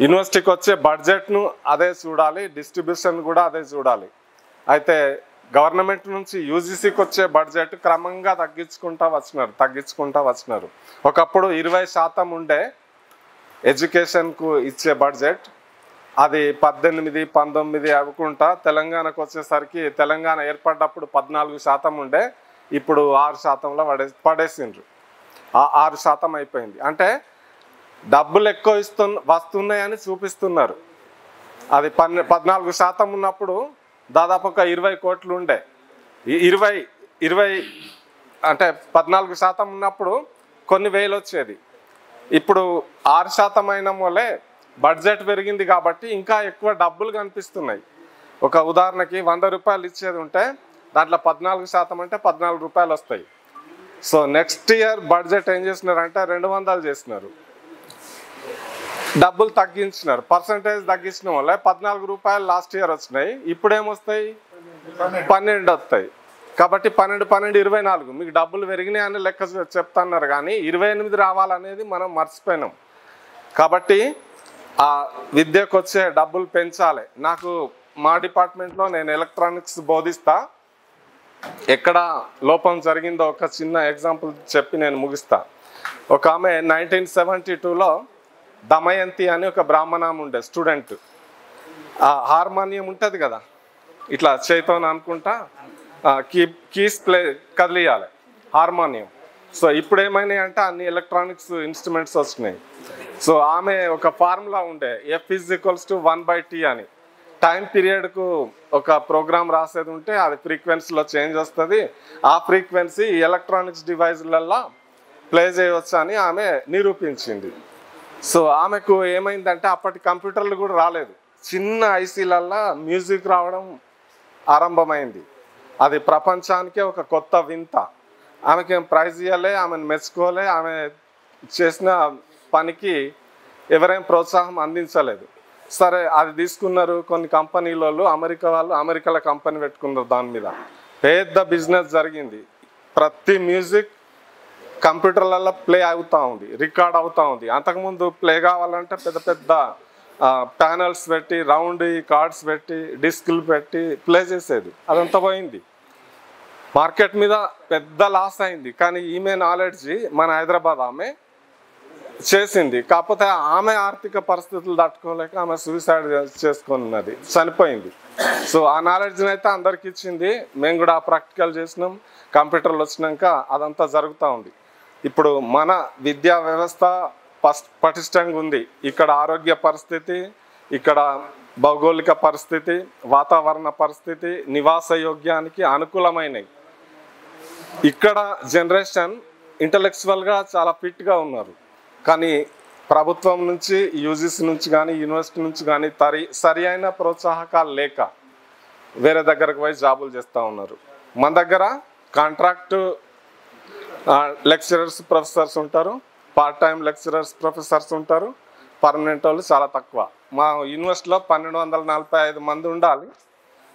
యూనివర్సిటీకి వచ్చే బడ్జెట్ను అదే చూడాలి, డిస్ట్రిబ్యూషన్ కూడా అదే చూడాలి. అయితే గవర్నమెంట్ నుంచి యూజీసీకి వచ్చే బడ్జెట్ క్రమంగా తగ్గించుకుంటా వచ్చినారు. ఒకప్పుడు 20% ఉండే ఎడ్యుకేషన్కు ఇచ్చే బడ్జెట్, అది 18, 19 అవ్వకుండా తెలంగాణకు వచ్చేసరికి తెలంగాణ ఏర్పడ్డప్పుడు 14% ఉండే, ఇప్పుడు 6%లో పడేసిండ్రు. 6% అయిపోయింది. అంటే డబ్బులు ఎక్కువ వస్తున్నాయని చూపిస్తున్నారు. అది 14% ఉన్నప్పుడు దాదాపు ఒక 20 కోట్లు ఉండే. 20 అంటే 14% ఉన్నప్పుడు కొన్ని వేలు వచ్చేది. ఇప్పుడు 6% అయిన మూలే బడ్జెట్ పెరిగింది కాబట్టి ఇంకా ఎక్కువ డబ్బులు కనిపిస్తున్నాయి. ఒక ఉదాహరణకి 100 రూపాయలు ఇచ్చేది ఉంటే దాంట్లో 14% అంటే 14 రూపాయలు వస్తాయి. సో నెక్స్ట్ ఇయర్ బడ్జెట్ ఏం చేసినారంటే 200 చేసినారు. డబ్బులు తగ్గించినారు, పర్సంటేజ్ తగ్గించిన వల్ల 14 రూపాయలు లాస్ట్ ఇయర్ వచ్చినాయి. ఇప్పుడు ఏమొస్తాయి? 12 వస్తాయి. కాబట్టి 12, 24 మీకు డబ్బులు పెరిగినాయి అని లెక్క చెప్తున్నారు. కానీ 28 రావాలనేది మనం మర్చిపోయినాం. కాబట్టి ఆ విద్యకు వచ్చే డబ్బులు పెంచాలి. నాకు మా డిపార్ట్మెంట్లో నేను ఎలక్ట్రానిక్స్ బోధిస్తా. ఎక్కడ లోపం జరిగిందో ఒక చిన్న ఎగ్జాంపుల్ చెప్పి నేను ముగిస్తా. ఒక ఆమె 1972లో దమయంతి అని ఒక బ్రాహ్మణం ఉండే స్టూడెంట్. ఆ హార్మోనియం ఉంటుంది కదా, ఇట్లా చేతోని అనుకుంటా కీస్ కదిలియాలి హార్మోనియం. సో ఇప్పుడు ఏమైనాయి అంటే అన్ని ఎలక్ట్రానిక్స్ ఇన్స్ట్రుమెంట్స్ వచ్చినాయి. సో ఆమె ఒక ఫార్ములా ఉండే F=1/T అని. టైం పీరియడ్కు ఒక ప్రోగ్రామ్ రాసేది ఉంటే అది ఫ్రీక్వెన్సీలో చేంజ్ వస్తుంది. ఆ ఫ్రీక్వెన్సీ ఎలక్ట్రానిక్స్ డివైజ్లల్లో ప్లే చేయవచ్చు అని ఆమె నిరూపించింది. సో ఆమెకు ఏమైందంటే అప్పటి కంప్యూటర్లు కూడా రాలేదు. చిన్న ఐసీలల్లో మ్యూజిక్ రావడం ఆరంభమైంది. అది ప్రపంచానికే ఒక కొత్త వింత. ఆమెకి ఏం ప్రైజ్ ఇవ్వలే, ఆమెను మెచ్చుకోలే, ఆమె చేసిన పనికి ఎవరేం ప్రోత్సాహం అందించలేదు. సరే అది తీసుకున్నారు కొన్ని కంపెనీలలో, అమెరికాలో కంపెనీ పెట్టుకున్నారు. దాని మీద పెద్ద బిజినెస్ జరిగింది. ప్రతి మ్యూజిక్ కంప్యూటర్లలో ప్లే అవుతూ ఉంది, రికార్డ్ అవుతూ ఉంది. అంతకుముందు ప్లే కావాలంటే పెద్ద పెద్ద ప్యానల్స్ పెట్టి, రౌండ్ కార్డ్స్ పెట్టి, డిస్కులు పెట్టి ప్లే చేసేది. అదంతా పోయింది. మార్కెట్ మీద పెద్ద లాస్ అయింది. కానీ ఈమె నాలెడ్జ్ మన హైదరాబాద్ ఆమె చేసింది. కాకపోతే ఆమె ఆర్థిక పరిస్థితులు తట్టుకోలేక ఆమె సూసైడ్ చేసుకున్నది, చనిపోయింది. సో ఆ నాలెడ్జ్ని అయితే అందరికి ఇచ్చింది. మేము కూడా ప్రాక్టికల్ చేసినాం. కంప్యూటర్లు వచ్చినాక అదంతా జరుగుతూ ఉంది. ఇప్పుడు మన విద్యా వ్యవస్థ పటిష్టంగా ఉంది. ఇక్కడ ఆరోగ్య పరిస్థితి, ఇక్కడ భౌగోళిక పరిస్థితి, వాతావరణ పరిస్థితి నివాస యోగ్యానికి అనుకూలమైనవి. ఇక్కడ జనరేషన్ ఇంటలెక్చువల్గా చాలా ఫిట్గా ఉన్నారు. కానీ ప్రభుత్వం నుంచి, యూజీసీ నుంచి కానీ, యూనివర్సిటీ నుంచి కానీ సరి అయిన ప్రోత్సాహకాలు లేక వేరే దగ్గరకు పోయి జాబులు చేస్తూ ఉన్నారు. మన దగ్గర కాంట్రాక్టు లెక్చరర్స్ ప్రొఫెసర్స్ ఉంటారు, పార్ట్ టైం లెక్చరర్స్ ప్రొఫెసర్స్ ఉంటారు, పర్మనెంట్ వాళ్ళు చాలా తక్కువ. మా యూనివర్సిటీలో 1245 మంది ఉండాలి,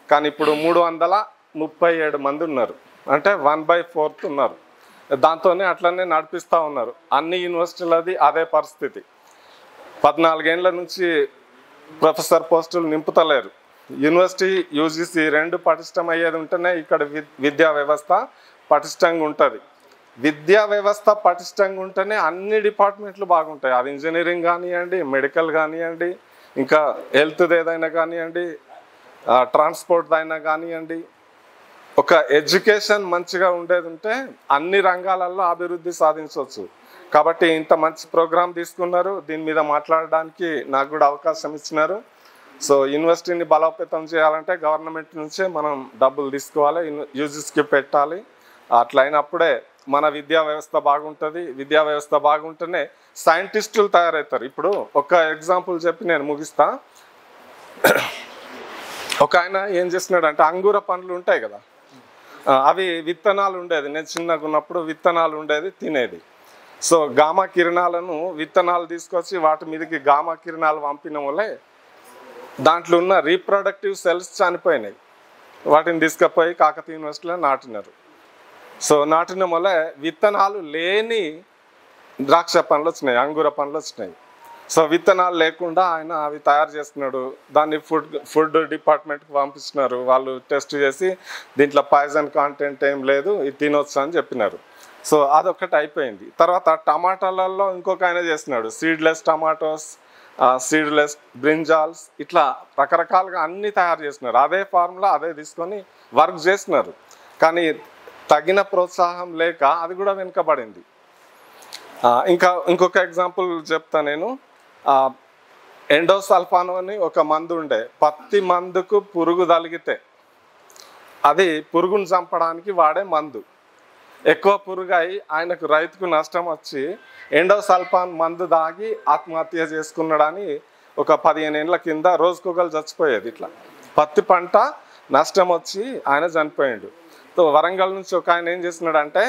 కానీ ఇప్పుడు 337 మంది ఉన్నారు. అంటే 1/4 ఉన్నారు. దాంతోనే అట్లనే నడిపిస్తూ ఉన్నారు. అన్ని యూనివర్సిటీలది అదే పరిస్థితి. 14 ఏళ్ళ నుంచి ప్రొఫెసర్ పోస్టులు నింపుతలేరు. యూనివర్సిటీ యూజీసీ రెండు పటిష్టం అయ్యేది ఉంటేనే ఇక్కడ విద్యా వ్యవస్థ పటిష్టంగా ఉంటుంది. విద్యా వ్యవస్థ పటిష్టంగా ఉంటేనే అన్ని డిపార్ట్మెంట్లు బాగుంటాయి. అది ఇంజనీరింగ్ కానివ్వండి, మెడికల్ కానివ్వండి, ఇంకా హెల్త్ది ఏదైనా కానివ్వండి, ట్రాన్స్పోర్ట్ అయినా కానివ్వండి. ఒక ఎడ్యుకేషన్ మంచిగా ఉండేది ఉంటే అన్ని రంగాలలో అభివృద్ధి సాధించవచ్చు. కాబట్టి ఇంత మంచి ప్రోగ్రాం తీసుకున్నారు, దీని మీద మాట్లాడడానికి నాకు కూడా అవకాశం ఇచ్చినారు. సో యూనివర్సిటీని బలోపేతం చేయాలంటే గవర్నమెంట్ నుంచే మనం డబ్బులు తీసుకోవాలి, యూజెస్కి పెట్టాలి. అట్లా అయినప్పుడే మన విద్యా వ్యవస్థ బాగుంటుంది. విద్యా వ్యవస్థ బాగుంటేనే సైంటిస్టులు తయారవుతారు. ఇప్పుడు ఒక ఎగ్జాంపుల్ చెప్పి నేను ముగిస్తా. ఒక ఆయన ఏం చేస్తున్నాడంటే అంగూర పండ్లు ఉంటాయి కదా, అవి విత్తనాలు ఉండేది. నేను చిన్నగా ఉన్నప్పుడు విత్తనాలు ఉండేది, తినేది. సో గామా కిరణాలను విత్తనాలు తీసుకొచ్చి వాటి మీదకి గామా కిరణాలు పంపిన వల్లే దాంట్లో ఉన్న రీప్రొడక్టివ్ సెల్స్ చనిపోయినాయి. వాటిని తీసుకుపోయి కాకతీయ యూనివర్సిటీలో నాటినారు. సో నాటిన వల్ల విత్తనాలు లేని ద్రాక్ష పండ్లు వచ్చినాయి, అంగూర పండ్లు వచ్చినాయి. సో విత్తనాలు లేకుండా ఆయన అవి తయారు చేస్తున్నాడు. దాన్ని ఫుడ్ డిపార్ట్మెంట్కి పంపిస్తున్నారు. వాళ్ళు టెస్ట్ చేసి దీంట్లో పాయిజన్ కాంటెంట్ ఏం లేదు, ఇది తినొచ్చు అని చెప్పినారు. సో అదొకటి అయిపోయింది. తర్వాత టమాటాలలో ఇంకొక ఆయన చేస్తున్నాడు, సీడ్లెస్ టమాటోస్, సీడ్లెస్ బ్రింజాల్స్, ఇట్లా రకరకాలుగా అన్నీ తయారు చేస్తున్నారు. అదే ఫార్ములా అదే తీసుకొని వర్క్ చేస్తున్నారు. కానీ తగిన ప్రోత్సాహం లేక అది కూడా వెనుకబడింది. ఇంకొక ఎగ్జాంపుల్ చెప్తా నేను. ఎండోసల్ఫాన్ అని ఒక మందు ఉండే, పత్తి మందుకు పురుగు తగిలితే అది పురుగును చంపడానికి వాడే మందు. ఎక్కువ పురుగై ఆయనకు రైతుకు నష్టం వచ్చి ఎండోసల్ఫాన్ మందు దాగి ఆత్మహత్య చేసుకున్నాడని ఒక 15 ఏళ్ళ కింద రోజుకొకరు చచ్చిపోయేది. ఇట్లా పత్తి పంట నష్టం వచ్చి ఆయన చనిపోయాడు. సో వరంగల్ నుంచి ఒక ఆయన ఏం చేస్తున్నాడంటే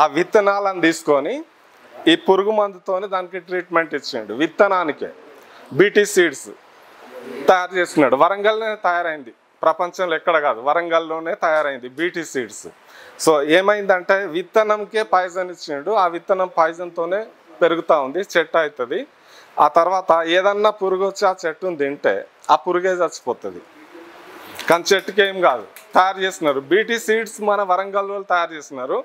ఆ విత్తనాలను తీసుకొని ఈ పురుగు మందుతోనే దానికి ట్రీట్మెంట్ ఇచ్చిండు. విత్తనానికే బీటీ సీడ్స్ తయారు చేస్తున్నాడు. వరంగల్లోనే తయారైంది, ప్రపంచంలో ఎక్కడ కాదు, వరంగల్లోనే తయారైంది బీటీ సీడ్స్. సో ఏమైందంటే విత్తనంకే పాయిజన్ ఇచ్చిండు. ఆ విత్తనం పాయిజన్తోనే పెరుగుతూ ఉంది, చెట్టు అవుతుంది. ఆ తర్వాత ఏదన్నా పురుగు వచ్చి ఆ చెట్టును తింటే ఆ పురుగే చచ్చిపోతుంది, కానీ చెట్టుకి ఏం కాదు. తయారు చేస్తున్నారు బీటీ సీడ్స్, మన వరంగల్ వాళ్ళు తయారు చేస్తున్నారు.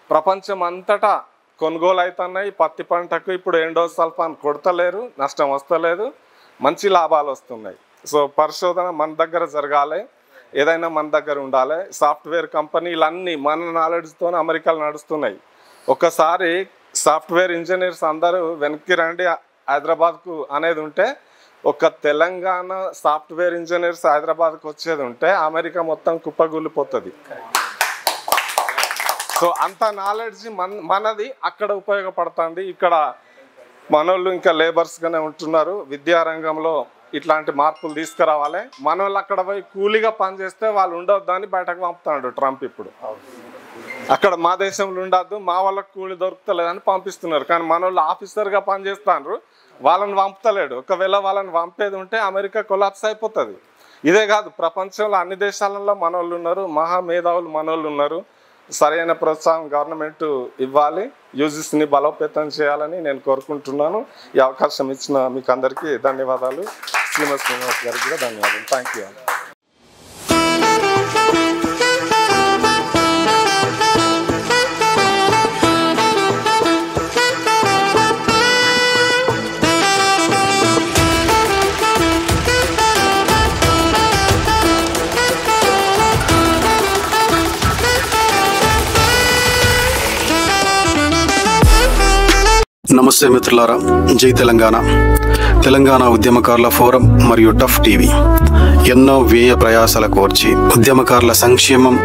ప్రపంచం అంతటా కొనుగోలు అవుతున్నాయి. పత్తి పంటకు ఇప్పుడు ఎండోసల్ఫాన్ కొడతలేరు, నష్టం వస్తలేదు, మంచి లాభాలు వస్తున్నాయి. సో పరిశోధన మన దగ్గర జరగాలి, ఏదైనా మన దగ్గర ఉండాలి. సాఫ్ట్వేర్ కంపెనీలన్నీ మన నాలెడ్జ్తో అమెరికాలో నడుస్తున్నాయి. ఒకసారి సాఫ్ట్వేర్ ఇంజనీర్స్ అందరూ వెనక్కి రండి హైదరాబాద్కు అనేది ఉంటే, ఒక తెలంగాణ సాఫ్ట్వేర్ ఇంజనీర్స్ హైదరాబాద్కు వచ్చేది ఉంటే అమెరికా మొత్తం కుప్పగూలిపోతుంది. సో అంత నాలెడ్జ్ మనది అక్కడ ఉపయోగపడుతుంది. ఇక్కడ మనోళ్ళు ఇంకా లేబర్స్గానే ఉంటున్నారు. విద్యారంగంలో ఇట్లాంటి మార్పులు తీసుకురావాలి. మనోళ్ళు అక్కడ పోయి కూలీగా పనిచేస్తే వాళ్ళు ఉండొద్దని బయటకు పంపుతున్నాడు ట్రంప్. ఇప్పుడు అక్కడ మా దేశంలో ఉండద్దు, మా వాళ్ళకి కూలి దొరుకుతలేదని పంపిస్తున్నారు. కానీ మనోళ్ళు ఆఫీసర్గా పనిచేస్తున్నారు, వాళ్ళని పంపుతలేడు. ఒకవేళ వాళ్ళని పంపేది ఉంటే అమెరికా కొలాప్స్ అయిపోతుంది. ఇదే కాదు, ప్రపంచంలో అన్ని దేశాలలో మనోళ్ళు ఉన్నారు, మహా మేధావులు మనోళ్ళు ఉన్నారు. సరైన ప్రోత్సాహం గవర్నమెంట్ ఇవ్వాలి, యూజీసీని బలోపేతం చేయాలని నేను కోరుకుంటున్నాను. ఈ అవకాశం ఇచ్చిన మీకు అందరికీ ధన్యవాదాలు. శ్రీనివాస్ గారికి కూడా ధన్యవాదాలు. Thank you. నమస్తే మిత్రులారా, జై తెలంగాణ. తెలంగాణ ఉద్యమకారుల ఫోరం మరియు టఫ్ టీవీ ఎన్నో వ్యయ ప్రయాసాల కోర్చి ఉద్యమకారుల సంక్షేమం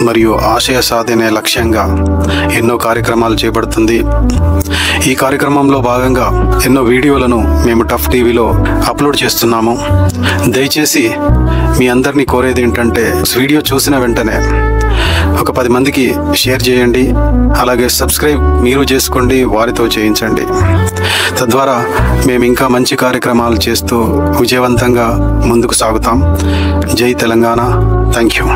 మరియు ఆశయ సాధనే లక్ష్యంగా ఎన్నో కార్యక్రమాలు చేపడుతుంది. ఈ కార్యక్రమంలో భాగంగా ఎన్నో వీడియోలను మేము టఫ్ టీవీలో అప్లోడ్ చేస్తున్నాము. దయచేసి మీ అందరినీ కోరేది ఏంటంటే, వీడియో చూసిన వెంటనే ఒక 10 మందికి షేర్ చేయండి. అలాగే సబ్స్క్రైబ్ మీరు చేసుకోండి, వారితో చేయించండి. తద్వారా మేము ఇంకా మంచి కార్యక్రమాలు చేస్తూ విజయవంతంగా ముందుకు సాగుతాం. జై తెలంగాణ. Thank you.